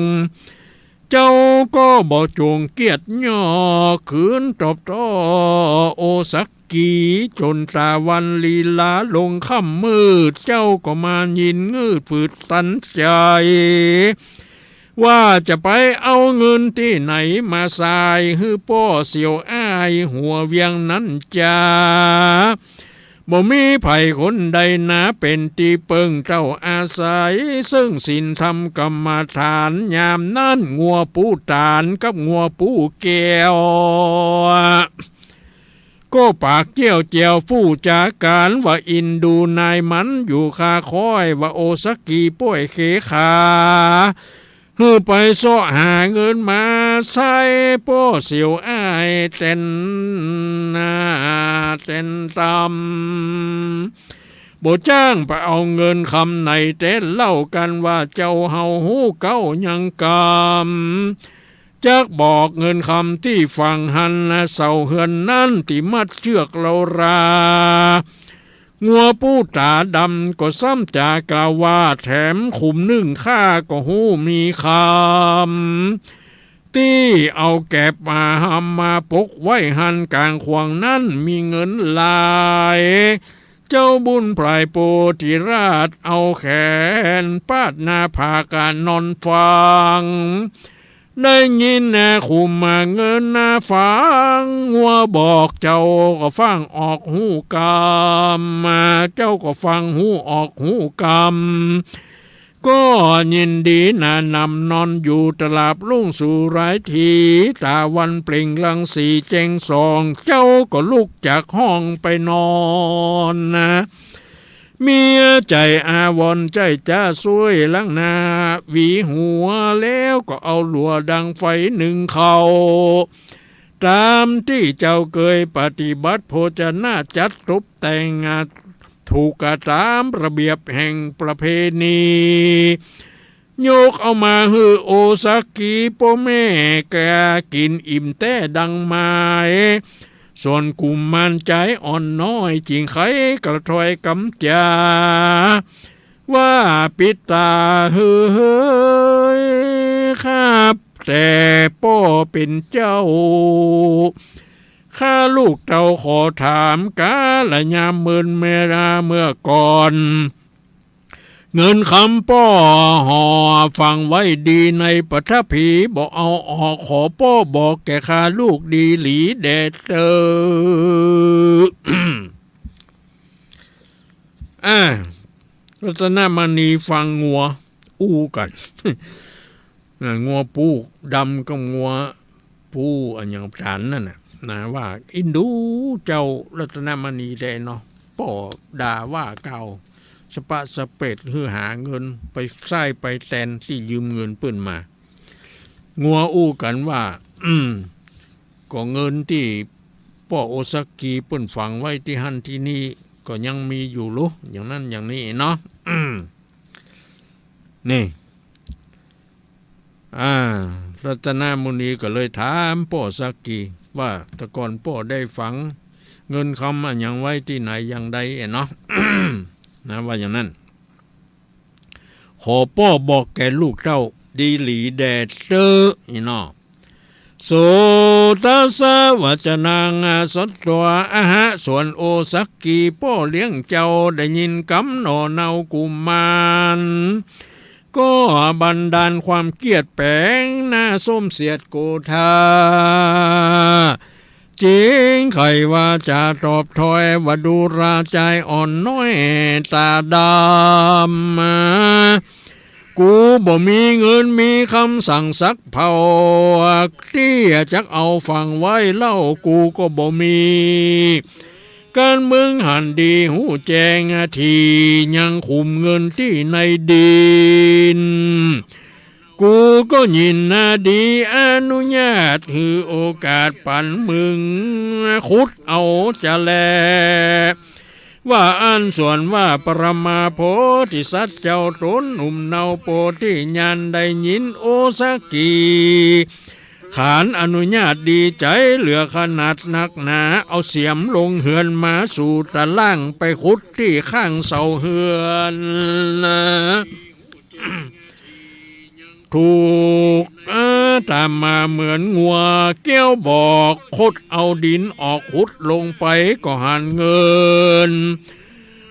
เจ้าก็บ่จงเกียรติย่อขืนตอบต่อโอสักกีจนตาวันลีลาลงค่ำมืดเจ้าก็มายินงืดฝืดตันใจว่าจะไปเอาเงินที่ไหนมาสายฮือป้อเสียวอ้ายหัวเวียงนั้นจ้าบ่มีไผคนใดนะเป็นที่เปิงเจ้าอาศัยซึ่งศีลธรรมกรรมฐานยามนั้นงัวปูตานกับงัวปูแก้วก็ปากเจียวฟู่จากการว่าอินดูนายมันอยู่คาคอยว่าโอซากิป่วยเขขาฮือไปเสาะหาเงินมาใส่ป้อเสียวอ้ายเต้นตำบ่จ้างไปเอาเงินคำไหนเต้นเล่ากันว่าเจ้าเฮาหูเก้ายังกำจักบอกเงินคำที่ฟังหันเสาเฮือนนั่นที่มัดเชือกเรารางัวปูตาดำก็ซ้ำจากล่าวว่าแถมขุมนึ่งข้าก็หูมีคำที่เอาแก็บมาหำมาปกไว้หันกลางขวางนั้นมีเงินลายเจ้าบุญพลายโปธิราชเอาแขนปาดหน้าผากานนอนฟังได้ยินคุมมาเงินฟังงัวบอกเจ้าก็ฟังออกหูกำมาเจ้าก็ฟังหูออกหูกำก็ยินดีนำนอนอยู่ตลาบลุ่งสู่ไรทีตาวันเปล่งลังสีเจงสองเจ้าก็ลุกจากห้องไปนอนเมียใจอาวรใจจะช่วยล้างหน้าหวีหัวแล้วก็เอาหลัวดังไฟหนึ่งเขาตามที่เจ้าเคยปฏิบัติโภชนาจัดตกแต่งถูกตามระเบียบแห่งประเพณีโยกเอามาฮือโอซากิโปแม่แกกินอิ่มแต่ดังไม้ส่วนกุมมันใจอ่อนน้อยจริงไขกระถอยกำจา ว่าปิตาเฮ้ยครับแต่พ่อเป็นเจ้าข้าลูกเจ้าขอถามกาละยามเมินเมราเมื่อก่อนเงินคำป้อห่อฟังไว้ดีในปฐพีบอกเอาออกขอป้อบอกแก่ข้าลูกดีหลีแดดเตอ รัตนมณีฟังงัวอู้กัน งัวปูดำกับงัวปูอันอย่างฐานนั่นนะว่าอินดูเจ้ารัตนมณีได้เนาะป่อด่าว่าเก่าสปะสเปดคือหาเงินไปใช้ไปแทนที่ยืมเงินเปิ้นมางัวอู้กันว่าก็เงินที่ป่อโอซากิเปิ้นฝังไว้ที่หันที่นี่ก็ยังมีอยู่ลุอย่างนั้นอย่างนี้เนาะนี่รัตนมุนีก็เลยถามป่อซากิว่าแต่ก่อนป่อได้ฝังเงินคำอันยังไว้ที่ไหนอย่างใดเนาะ นะว่าอย่างนั้นขอป่อบอกแก่ลูกเจ้าดีหลีแดดเตอเนาะโสตัสสะวัจนังสัตตัวอะหะส่วนโอสักกีพ่อเลี้ยงเจ้าได้ยินกำหนอเนากุมารก็บันดาลความเกลียดแปลงหน้าส้มเสียดโกธาจริงใครว่าจะตอบถอยว่าดูราใจอ่อนน้อยตาดำกูบ่มีเงินมีคำสั่งสักเผาที่จักเอาฟังไว้เล่ากูก็บ่มีการเมืองหันดีหูแจงทียังคุมเงินที่ในดินกูก็ยินดีอนุญาตคือโอกาสปั่นมึงขุดเอาจะแลว่าอันส่วนว่าปรมาโพธิสัตว์เจ้าตนหนุ่มเนาโปธิญาณได้ยินโอซากิขานอนุญาตดีใจเหลือขนาดนักหนาเอาเสียมลงเหือนมาสู่ตะล่างไปขุดที่ข้างเสาเหือนถูกตามมาเหมือนงัวเกี้ยวบอกคดเอาดินออกขุดลงไปก็หันเงิน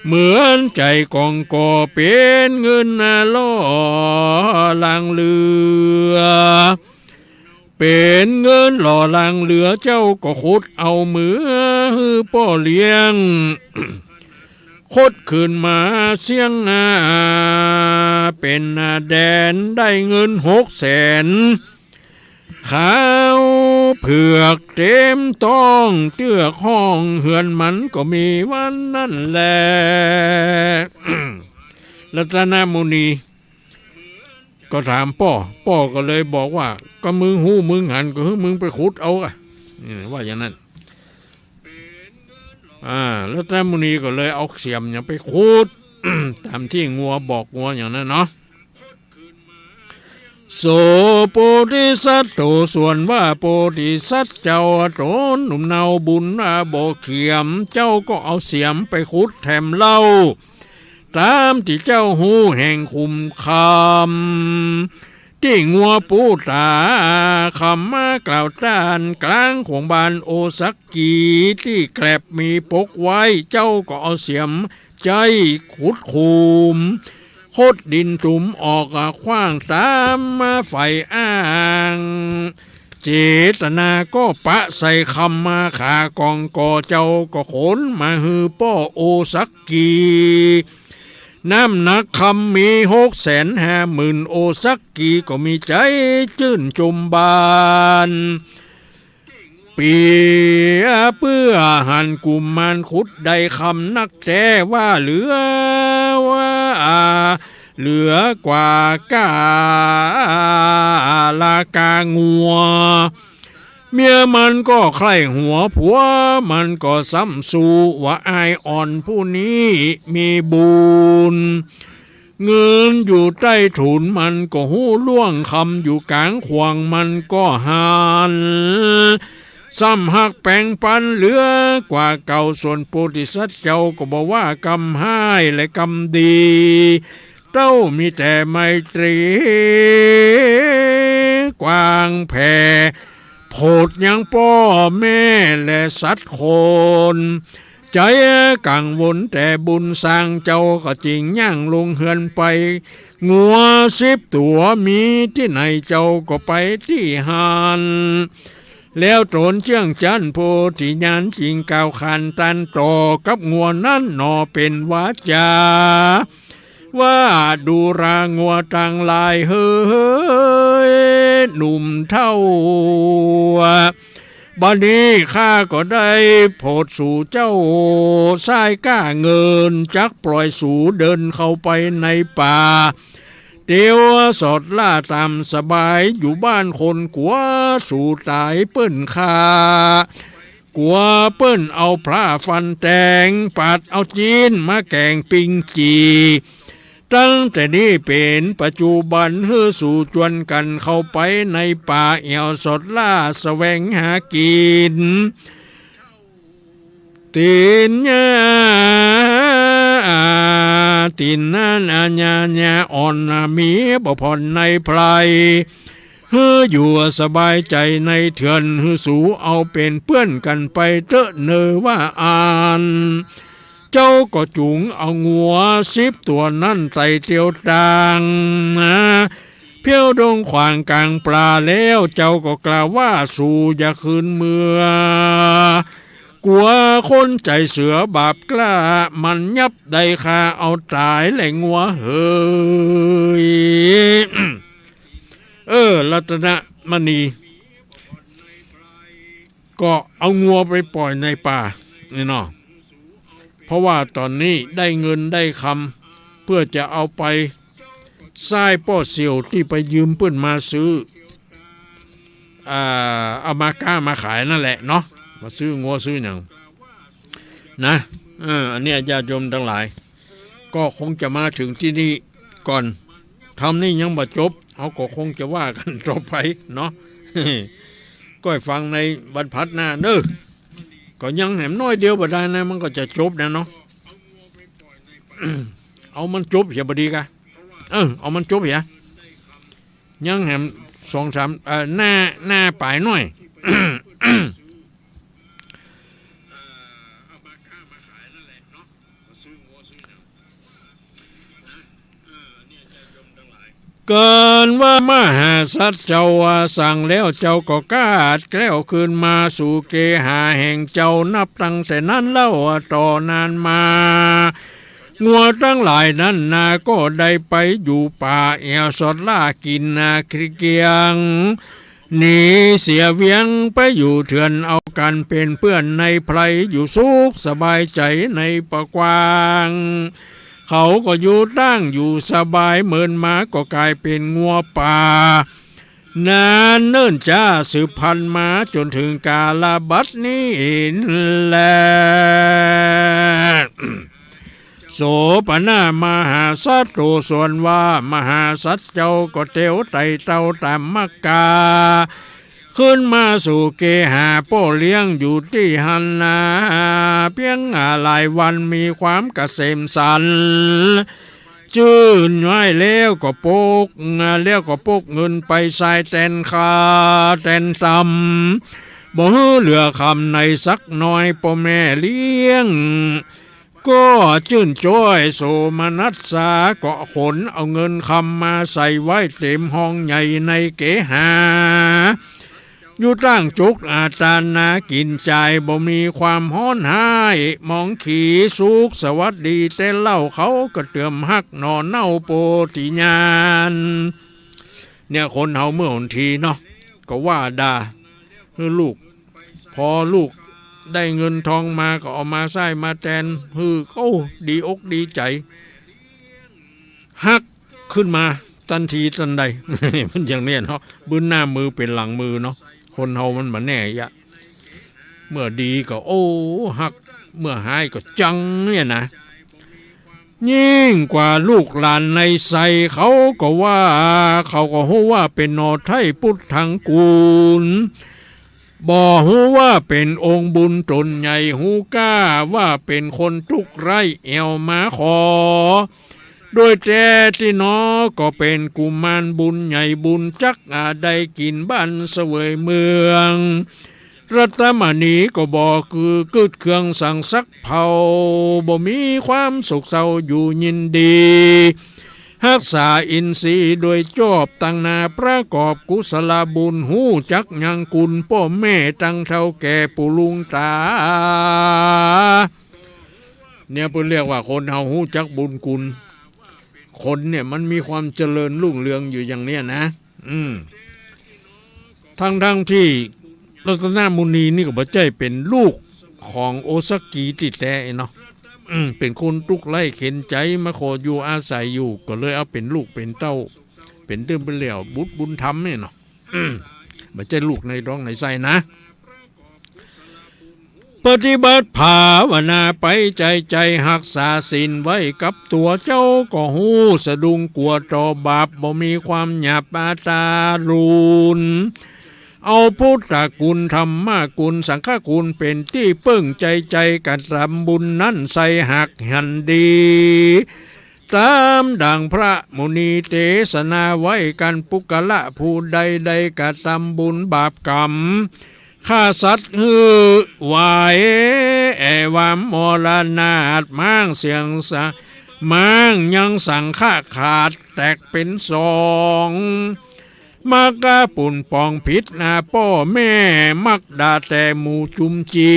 เหมือนใจกองก่อเป็นเงินล่อลังเรือเป็นเงินหล่อลังเหลือเจ้าก็ขุดเอามือป้อเลี้ยงคดขึ้นมาเสียงเป็นแดนได้เงิน600,000ข้าวเผือกเต็มต้องเตื้อห้องเหือนมันก็มีวันนั่นแหละ รัตนมุนีก็ถามป้อก็เลยบอกว่าก็มึงหูมึงหันก็มึงไปขุดเอาว่าอย่างนั้นแล้วรัตนมุนีก็เลยเอาเสียมอย่างไปขุด ตามที่งัวบอกงัวอย่างนั้นเนาะโสโพธิสัตว์โตส่วนว่าโพธิสัตว์เจ้าโตหนุ่มเนาบุญบอกเขียมเจ้าก็เอาเสียมไปขุดแถมเล่าตามที่เจ้าหูแห่งคุมคำที่งัวปูตาคำมากล่าวต้านกลางของบ้านโอซักกีที่แกลบมีปกไว้เจ้าก็เอาเสียมใจขุดคุมโคดดินจุ่มออกขว้างตามมาไฟอ้างเจตนาก็ปะใส่คำมาขากองก่อเจ้าก็ขนมาฮือป้อโอซักกีน้ำหนักคำมี650,000โอซักกีก็มีใจชื่นชมบานปีเพื่อหันกุมมันขุดได้คำนักแต่ว่าเหลือกว่ากาลากางัวเมียมันก็ใคร่หัวผัวมันก็ซ้ำสู่ว่าอายอ่อนผู้นี้มีบุญเงินอยู่ใต้ถุนมันก็หูล่วงคำอยู่กลางขวางมันก็หันซ้ำหักแปลงปันเหลือกว่าเก่าส่วนโพธิสัตว์เจ้าก็บอกว่ากรรมให้และกรรมดี เต้ามีแต่ไมตรีกว้างแผ่โพดยังพ่อแม่และสัตว์คนใจกังวลแต่บุญสร้างเจ้าก็จริงย่างลงเฮือนไปงัว10 ตัวมีที่ไหนเจ้าก็ไปที่หันแล้วโจรเชื่องจันโพธิญาณจริงกล่าวขันตันต่อกับงัวนั้นหนอเป็นวาจาว่าดูรางัวต่างลายเฮ้ยหนุ่มเท่าบัดนี้ข้าก็ได้โพดสู่เจ้าสายก้าเงินจักปล่อยสู่เดินเข้าไปในป่าเตียวสอดล่าตามสบายอยู่บ้านคนกัวสู่ตายเปิ้นคากลัวเปิ้นเอาพระฟันแตงปัดเอาจีนมาแกงปิงจีตั้งแต่นี้เป็นปัจจุบันเฮือสู่จวนกันเข้าไปในป่าเอี่ยวสดล่าแสวงหากินตีนญาตีนนั้นอาญาญาอ่อนมีบ่พรในไพรเฮืออยู่สบายใจในเถื่อนเฮือสู่เอาเป็นเพื่อนกันไปเถอะเนอว่าอ่านเจ้าก็จุงเอางัว10 ตัวนั่นใส่เตียวต่างเพี้ยวดงขวางกลางปลาแล้วเจ้าก็กล่าวว่าสู่อย่าคืนเมือกลัวคนใจเสือบาปกล้ามันยับได้คาเอาตายแหล่งงัวเฮ้ย รัตนมณีก็เอางัวไปปล่อยในป่านี่เนาะเพราะว่าตอนนี้ได้เงินได้คำเพื่อจะเอาไปทรายป้อเสี่ยวที่ไปยืมเพื่อนมาซื้อเอามาก้ามาขายนั่นแหละเนาะมาซื้องัวซื้ออย่างนะอันนี้ญาติโยมทั้งหลายก็คงจะมาถึงที่นี่ก่อนทำนี่ยังบ่จบเขาก็คงจะว่ากันต่อไปเนาะ ก็ให้ฟังในบรรพัดหน้าเด้อก็ยังแหมน้อยเดียวบ่ได้นะมันก็จะจบนะเนาะ เอามันจบอย่าบดีกะเอามันจบอย่ายังแหม2-3หน้าปลายหน่อย เกินว่ามหาสัตว์เจ้าสั่งแล้วเจ้าก็กาดแกล้วคืนมาสู่เกหาแห่งเจ้านับตั้งแต่นั้นเล่าต่อนานมางัวทั้งหลายนั้นนาก็ได้ไปอยู่ป่าเอวสดล่ากินนาคริเกียงหนีเสียเวียงไปอยู่เถื่อนเอากันเป็นเพื่อนในไพรอยู่สุขสบายใจในปะกวางเขาก็อยู่ตั้งอยู่สบายเหมือนหมาก็กลายเป็นงัวป่านานเนิ่นจ้าสืบพันธุ์มาจนถึงกาลบัดนี้แล โสปนามหาสัตว์โตส่วนว่ามหาสัตว์เจ้าก็เตียวไต่เต้าตามมักกาขึ้นมาสู่เกหาโป้เลี้ยงอยู่ที่หันนาเพียงหลายวันมีความเกษมสันจื่นไว้แล้วก็ปกเงินไปใส่แตนคาแตนซ้ำบ่เหลือคำในสักน้อยพ่อแม่เลี้ยงก็ชื่นจ้อยโสมนัสสาก็ขนเอาเงินคำมาใส่ไว้เต็มห้องใหญ่ในเกหาอยู่ตั้งจุกอาจารย์นากินใจบ่มีความฮ้อนหายมองขี่สุขสวัสดีแต่เล่าเขาก็เติมฮักนอนเน่าโปติญาณเนี่ยคนเฮาเมื่อหนทีเนาะก็ว่าด่าคือลูกพอลูกได้เงินทองมาก็เอามาใส่มาแทนเขาดีอกดีใจฮักขึ้นมาทันทีทันใด มันอย่างนี้เนาะบืนหน้ามือเป็นหลังมือเนาะคนเฮามันมาแน่ยะเมื่อดีก็โอ้ฮักเมื่อหายก็จังเนี่ยนะยิ่งกว่าลูกหลานในใสเขาก็ว่าเขาก็ฮู้ว่าเป็นนอไทยพุทธังกูลบ่ฮู้ว่าเป็นองค์บุญตนใหญ่ฮู้กล้าว่าเป็นคนทุกไร่เอวมาขอ โดยแท้ที่นอก็เป็นกุมารบุญใหญ่บุญจักได้กินบ้านเสวยเมืองรัตมณีก็บอกคือกึดเครื่องสั่งซักเผาบ่มีความสุขเศร้าอยู่ยินดีรักษาอินทรีย์โดยจอบตั้งนาประกอบกุศลบุญหูจักยังกุลพ่อแม่ตั้งเท่าแก่ปู่ลุงตาเนี่ยเพิ่นเรียกว่าคนเฮาหูจักบุญกุลคนเนี่ยมันมีความเจริญรุ่งเรืองอยู่อย่างเนี้ยนะทั้งที่รัตนมุนีนี่ก็บ่ใช่เป็นลูกของโอซากิติแท้เนาะเป็นคนทุกข์ไร้เข็นใจมาขออยู่อาศัยอยู่ก็เลยเอาเป็นลูกเป็นเต้าเป็นเดิมเป็นเหลี่ยวบุญธรรมเนี่ยเนาะบ่ใช่ลูกในร้องในไส้นะปฏิบัติภาวนาไปใจหักษาศีลไว้กับตัวเจ้าก็หูสะดุ้งกลัวต่อบาปบ่มีความหยาบอาตารุนเอาพุทธคุณธรรมกุลสังฆคุณเป็นที่เปิ้งใจกันทำบุญนั้นใส่หักหันดีตามดังพระมุนีเทศนาไว้กันปุกละผู้ใดกระทำบุญบาปกรรมฆ่าสัตว์หือวายวามมรณาตมั่งเสียงสะมั่งยังสั่งฆ่าขาดแตกเป็นสองมากาปุ่นปองผิดนาพ่อแม่มักด่าแต่หมู่จุมจี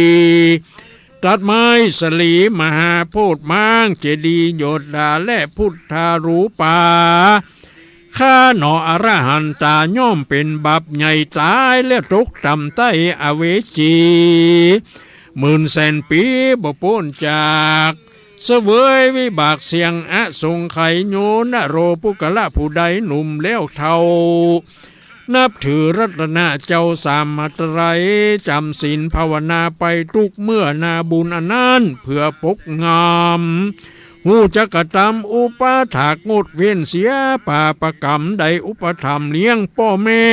ตัดไม้สลีมหาโพธิ์มังเจดีย์โยดาและพุทธารูปาข้าหนออรหันตาย่อมเป็นบาปใหญ่ตายและตกต่ำใต้อเวจี10,000 ปีบ่พ้นจากเสวยวิบากเสียงทรงไขโยนโรปุกละผู้ใดหนุ่มแล้วเท่านับถือรัตนะเจ้าสามมัตไรจำศีลภาวนาไปทุกเมื่อนาบุญอันนั้นเพื่อปกงามหูจักกะทำอุปถากงดเว้นเสียป่าประกรรมใดอุปธรรมเลี้ยงพ่อแม่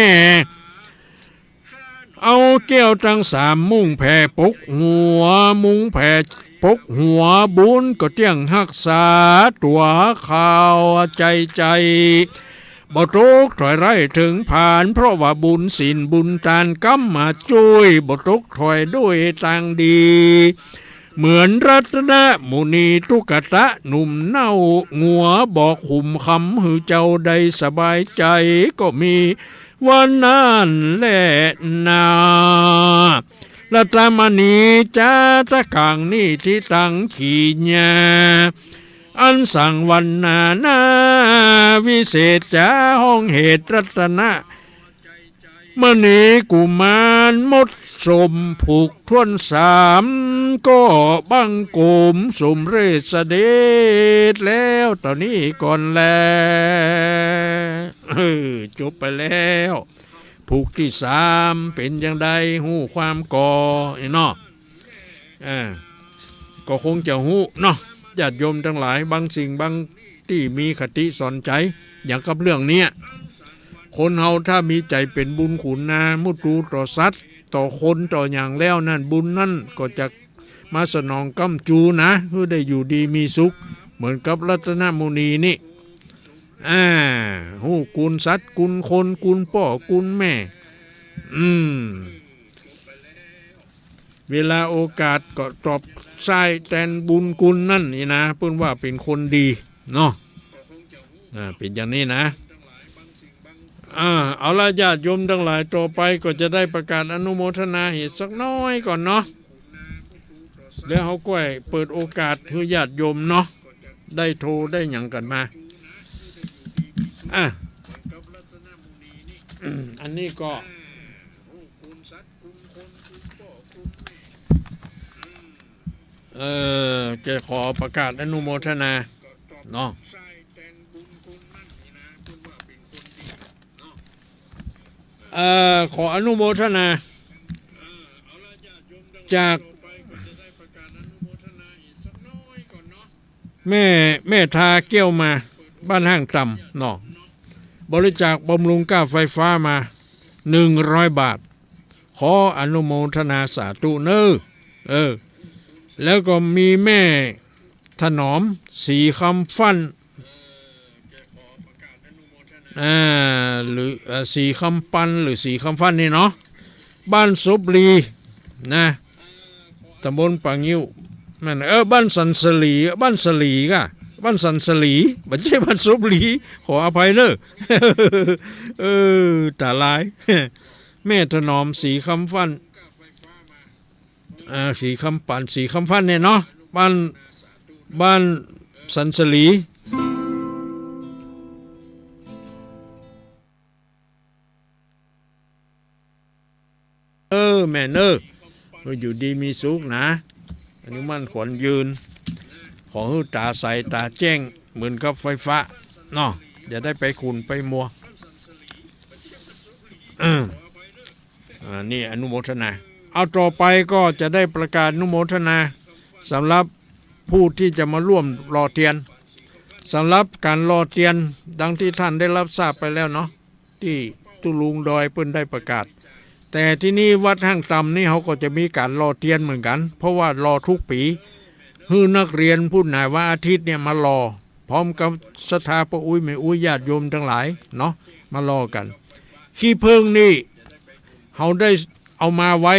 เอาแก้วทั้ง3มุ่งแผ่ปกหัวมุ่งแผ่ปกหัวบุญก็เที่ยงหักษาตัวข่าวใจบ่ตกถอยไร่ถึงผ่านเพราะว่าบุญศีลบุญทานกรรมมาช่วยบ่ตกถอยด้วยต่างดีเหมือนรัตนมุนีทุกตะหนุ่มเน่างัวบอกหุ่มคำหือเจ้าใดสบายใจก็มีวันนั้นแหละนารัตมณีจ้าตะกังนี่ที่ตั้งขี่ญาอันสั่งวันนาวิเศษจ้าห้องเหตุรัตนะมณีกุมารมดสมผูกทวน3ก็บังโกมสมเรศเดชแล้วตอนนี้ก่อนแล้วจบไปแล้วผูกที่3เป็นอย่างใดหูความก่อเนาะก็คงจะหูเนาะญาติโยมทั้งหลายบางสิ่งบางที่มีคติสอนใจอย่างกับเรื่องนี้คนเฮาถ้ามีใจเป็นบุญขุนนามุตรูต่อสัตว์ต่อคนต่ออย่างแล้วนั่นบุญนั่นก็จะมาสนองกำจูนะเพื่อได้อยู่ดีมีสุขเหมือนกับรัตนมุนีนี่หูกุลสัตว์กุลคนกุลพ่อกุลแม่เวลาโอกาสก็ตอบใช้แทนบุญกุลนั่นนี่นะเพิ่นว่าเป็นคนดีเนาะเป็นอย่างนี้นะเอาละญาติโยมทั้งหลายต่อไปก็จะได้ประกาศอนุโมทนาเหตุสักน้อยก่อนเนาะแล้วเขาก็เปิดโอกาสให้ญาติโยมเนาะได้โทรได้หยังกันมาอันนี้ก็จะขอประกาศอนุโมทนาเนาะขออนุโมทนาจากแม่ทาเกี้ยวมาบ้านห้างต่ำเนาะบริจาคบำรุงค่าไฟฟ้ามา100 บาทขออนุโมทนาสาธุเนอแล้วก็มีแม่ถนอมสีคำฟัน หรือสีคำปันหรือสีคำฟันนี่เนาะบ้านซบลีนะตำบลปางยิ้วนั่นบ้านสันสลีบ้านสลีก่ะบ้านสันสลีไม่ใช่บ้านซบลีขออภัยเนอะตาลายแม่ถนอมสีคำฟันสีคำปันสีคำฟันเนี่ยเนาะบ้านสันสลีแม่อยู่ดีมีสุขนะอันนี้มันขวัญยืนขอให้ตาใสตาแจ้งเหมือนกับไฟฟ้าเนาะอย่าได้ไปขุ่นไปมัวนี่อนุโมทนาเอาต่อไปก็จะได้ประกาศอนุโมทนาสำหรับผู้ที่จะมาร่วมรอเทียนสำหรับการรอเทียนดังที่ท่านได้รับทราบไปแล้วเนาะที่ตุลุงดอยเพิ่นได้ประกาศแต่ที่นี่วัดห้างต่ำนี่เขาก็จะมีการรอเทียนเหมือนกันเพราะว่ารอทุกปีฮือนักเรียนพูดหน่ายว่าอาทิตย์เนี่ยมารอพร้อมกับศรัทธาพระอุ้ยแม่อุ้ยญาติโยมทั้งหลายเนาะมารอกันขี้เพิงนี่เขาได้เอามาไว้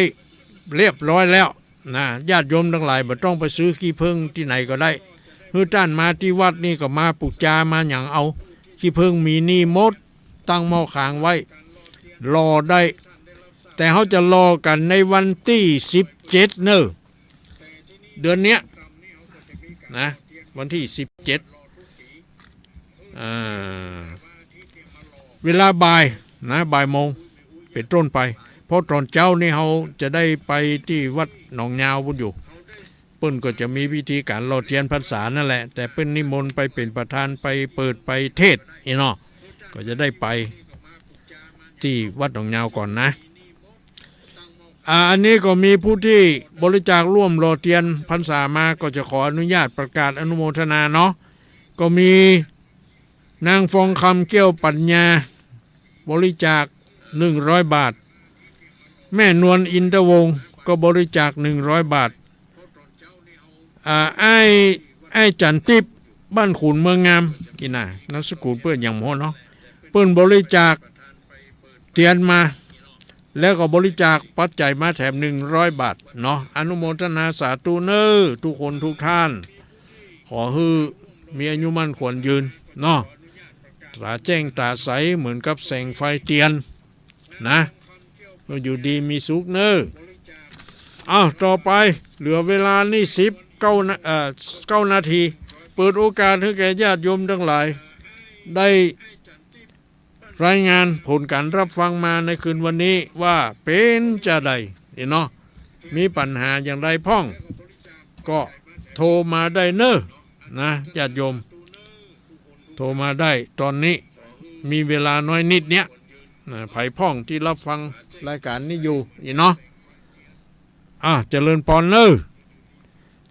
เรียบร้อยแล้วนะญาติโยมทั้งหลายบ่ต้องไปซื้อขี้เพิงที่ไหนก็ได้ฮือท่านมาที่วัดนี่ก็มาปุจจามาอย่างเอาขี้เพิงมีนี่มดตั้งหม้อขางไว้รอได้แต่เขาจะรอกันในวันที่17เนอะเดือนเนี้ยนะวันที่17เวลาบ่ายนะบ่ายโมงเป็นต้นไปเพราะตอนเช้านี่เขาจะได้ไปที่วัดหนองยาวบุญอยู่เปิ้นก็จะมีพิธีการรอเทียนพรรษานั่นแหละแต่เปิ้นนิมนต์ไปเป็นประธานไปเปิดไปเทศอีเนาะก็จะได้ไปที่วัดหนองยาวก่อนนะอันนี้ก็มีผู้ที่บริจาคร่วมรอเทียนพรรษามาก็จะขออนุญาตประกาศอนุโมทนาเนาะก็มีนางฟองคำเกี้ยวปัญญาบริจาค100 บาทแม่นวลอินทวงศ์ก็บริจาค100 บาทไอ้จันทิพย์บ้านขุนเมืองงามอีน่ะนามสกุลเปิ้นอย่างโหเนาะเปิ้นบริจาคเทียนมาแล้วก็บริจาคปัจจัยมาแถม100 บาทเนาะอนุโมทนาสาธุเนอทุกคนทุกท่านขอให้มีอายุมั่นขวัญยืนเนาะตาแจ้งตาใสเหมือนกับแสงไฟเทียนนะอยู่ดีมีสุขเนอต่อไปเหลือเวลานี่9 นาทีเปิดโอกาสให้แก่ญาติโยมทั้งหลายได้รายงานผลการรับฟังมาในคืนวันนี้ว่าเป็นจะใดเนาะมีปัญหาอย่างไรพ้องก็โทรมาได้เนอะนะญาติโยมโทรมาได้ตอนนี้มีเวลาน้อยนิดเนี้ยไผ่พ้องที่รับฟังรายการนี้อยู่เนาะเจริญพรเนอะ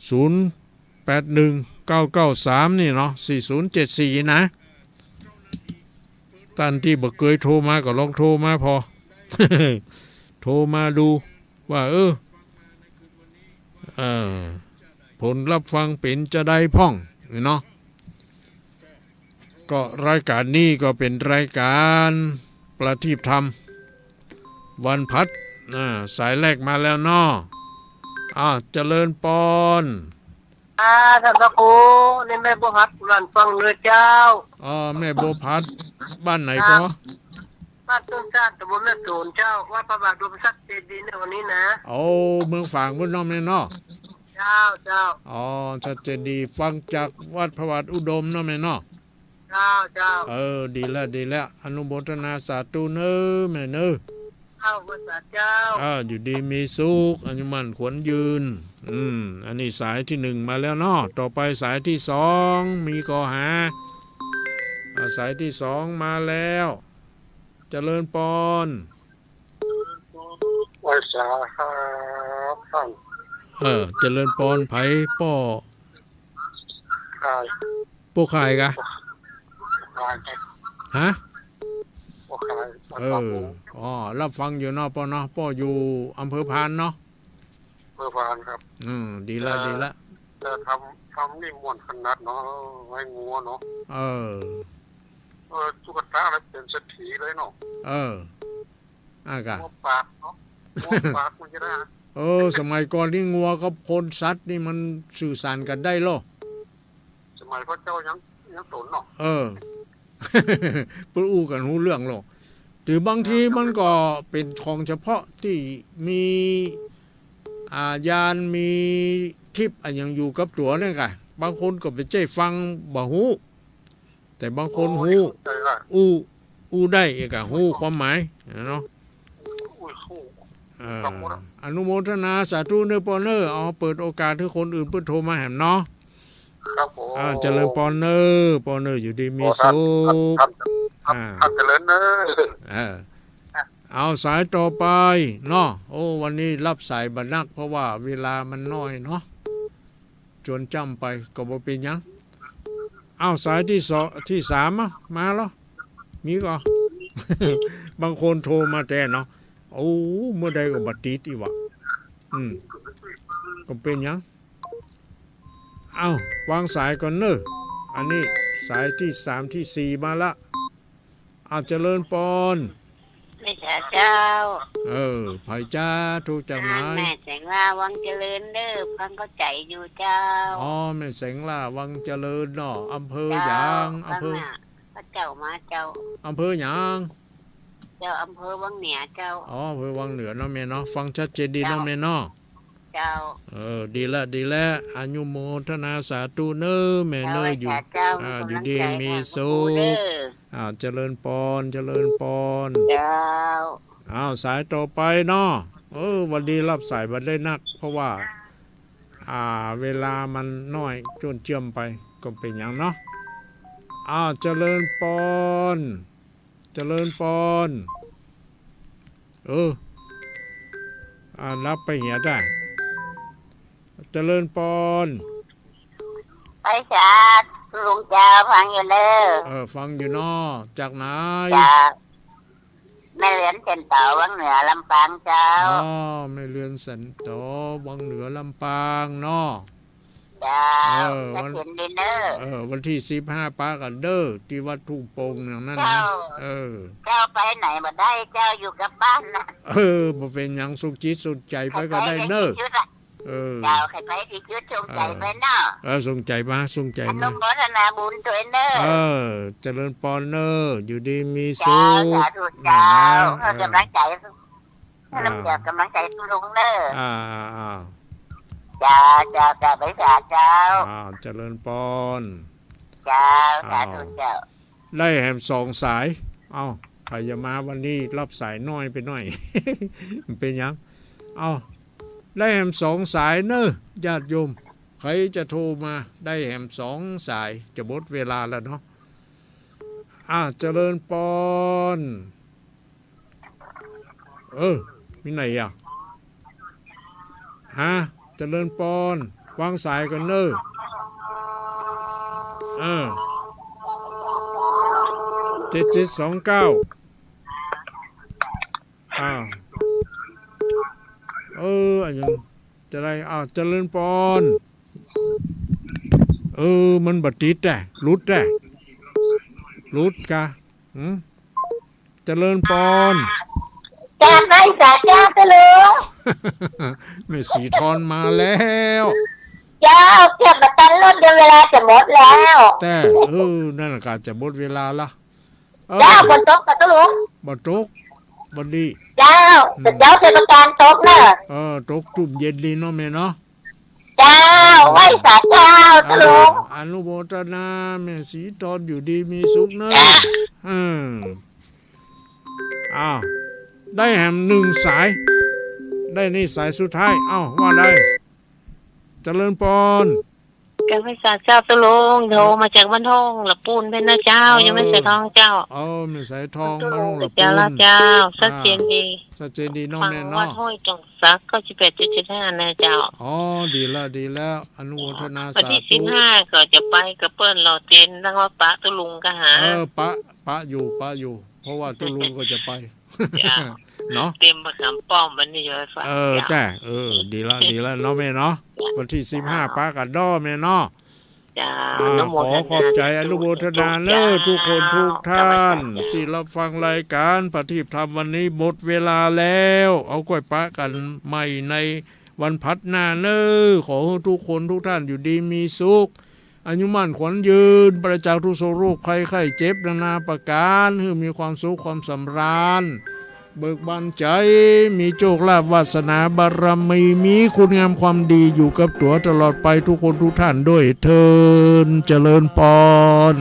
081993นี่เนาะ4074นะท่านที่บ่เคยโทรมาก็ลองโทรมาพอ โทรมาดูว่าผลรับฟังเป็นจะได้พ้องเนาะก็รายการนี้ก็เป็นรายการประทีปธรรมวันพัดสายแรกมาแล้วเนาะเจริญพรท่านพระครูนี่แม่บัวพัดร้านฟังเรือเจ้าแม่บัวพัดบ้านไหนก็บ้านต้นชาติตำบลแม่โสนเจ้าว่าพระบาทรวมศักดิ์เจดีย์ในวันนี้นะเมืองฝางบนน้องแม่เนาะเจ้าชัดเจดีฟังจากวัดพระบาทอุดมเนาะแม่เนาะเจ้าดีแล้วอนุโมทนาสาธุเนอแม่เนอเข้าพระสาเจ้าอยู่ดีมีสุขอายุมั่นขวัญยืนอันนี้สายที่1มาแล้วเนาะต่อไปสายที่2มีกอหาสายที่2มาแล้วเจริญพรวัยสาครับท่านเจริญพรไผป้อขายกะฮะรับฟังอยู่เนาะป้อเนาะป้ออยู่อำเภอพานเนาะอำเภอพานครับดีละจะทำนี่ม่วนขนาดเนาะไว้งัวเนาะ ตุ๊กตาแล้วเป็นเศรษฐีเลยเนาะ เอออากะ งัวปากเนาะงัวปากมันจะได้ สมัยก่อนนี่งัวกับคนสัตว์นี่มันสื่อสารกันได้หรอ สมัยพระเจ้ายังตนเนาะ เปิ้นอู้กันรู้เรื่องหรอกหรือบางทีมันก็เป็นของเฉพาะที่มียานมีทิพย์อันยังอยู่กับตัวเนี่ยกะบางคนก็ไปใจฟังบ่ฮู้แต่บางคนฮู้ ใจละ อู้ได้อีกอะฮู้ความหมายเนาะ อุ้ยคู่ อนุโมทนาสาธุเนอปอเนอเอาเปิดโอกาสให้คนอื่นเพิ่นโทรมาแหมเนาะ ครับผม เจริญปอเนออยู่ดีมีสุข ท่านเจริญเนอ เอาสายต่อไปเนาะวันนี้รับสายบัดนักเพราะว่าเวลามันน้อยเนาะจนจำไปก็บ่เป็นหยังเอาสายที่ที่3มาแล้วมีก็ บางคนโทรมาแต่เนาะเมื่อใดก็บัดติดอีกวะก็เป็นหยังเอาวางสายก่อนเนอะอันนี้สายที่3ที่4มาละเจริญปอน ไม่ใช่เจ้า ไผ่จ้าถูกจากไหน แม่แสงว่าวังเจริญเด้อฟังเข้าใจอยู่เจ้า แม่แสงล่าวังเจริญเนาะอำเภอห เจ้าย างอำเภอ พระเจ้ามาเจ้า อำเภอหยาง เจ้าอำเภอวังเหนือเจ้า อำเภอวังเหนือเนาะแม่เนาะฟังชัดเจนดีเนาะแม่เนาะ เจ้า ดีละอนุโมทนาสาธุเนอแม่เนออยู่ เจ้า อยู่ดีมีสุขเจริญปอนเจ้า สายต่อไปเนาะวันนี้รับสายบัดได้นัก เพราะว่าเวลามันน้อยจนเชื่อมไปก็เป็นอย่างเนาะเจริญปอนรับไปเหียได้เจริญปอน ไปชาลุงเจ้าฟังอยู่เด้อ ฟังอยู่เนาะจากไหน จากแม่เหรียญเส้นเต่าวังเหนือลำปางเจ้า ไม่เรือนสันโตวังเหนือลำปางเนาะ เจ้าจะเห็นดินเด้อ วันที่15ปากันเด้อที่วัดทุ่งโป่งอย่างนั้นนะเจ้าไปไหนมาได้เจ้าอยู่กับบ้านนะ บ่เป็นหยังสุขจิตสุขใจไปก็ได้เด้อเจ้าใครไปที่ชุดจงใจไปเนาะส่งใจมา อนุโมทนาบุญตัวเด้อเจริญปอนเนออยู่ดีมีสุ เจ้า ข สาธุเจ้าให้กำลังใจให้ลำเดียวกำลังใจทุลุงเด้อเจ้าไปสาเจ้าเจริญปอน เจ้าสาธุเจ้าได้แหม2สายใครจะมาวันนี้รับสายน้อยไปหน่อย เป็นยังได้แหม2สายเนอะญาติโยมใครจะโทรมาได้แหม2สายจะหมดเวลาแล้วเนาะเจริญปอนมีไหนเจริญปอนวางสายกันเนอะ7729อันยังจะได้เจริญปอนมันบัดติดแต่รุดกะเจริญปอนเจ้าไปสาเจ้าตะลุง แม่สีทอนมาแล้วเจ้าเก็บมาตันรถเดี๋ยวเวลาจะหมดแล้วแต่นั่นก็จะหมดเวลาละเจ้าบนโต๊ะกับตะลุงบนโต๊ะวันนี้เจ้าเทศกาลโต๊ะเนอะโต๊ะจุ่มเย็นดีเนาะแม่เนาะเจ้าไหว้สาเจ้าตะลุงอนุโมทนาแม่สีทอนอยู่ดีมีสุขเนอะได้แหม1สายได้นี่สายสุดท้ายว่าได้เจริญปอนแกไม่สาเจ้าตะลุงโทรมาจากบ้านทองละปูนเป็นนะเจ้ายังไม่ใส่ทองเจ้าไม่ใส่ทองบ้านทองละปูนเจ้าชัดเจนดีน้องแม่เนาะวัดห้วยจงซัก98.75นะเจ้าดีแล้วอนุโมทนาสาธุวันที่15ก็จะไปกับเปิ้นรอเจนทั้งว่าปะตะลุงก็หาปะอยู่เพราะว่าตะลุงก็จะไปเนาะเต็มประคำป้อมวันนี้อยู่ให้ฟังดีแล้วเนาะแม่เนาะวันที่15ปากันดอแม่เนาะ จ้า ขอขอบใจอนุโมทนาเนอทุกคนทุกท่านที่รับฟังรายการปฏิธรรมวันนี้หมดเวลาแล้วเอาก้อยปะกันใหม่ในวันพัดหน้าเนอขอให้ทุกคนทุกท่านอยู่ดีมีสุขอายุมั่นขวัญยืนประจากทุกโศกโรคภัยไข้เจ็บนานาประการให้มีความสุขความสำราญเบิกบานใจมีโชคลาภวาสนาบารมีมีคุณงามความดีอยู่กับตัวตลอดไปทุกคนทุกท่านด้วยเทินเจริญพร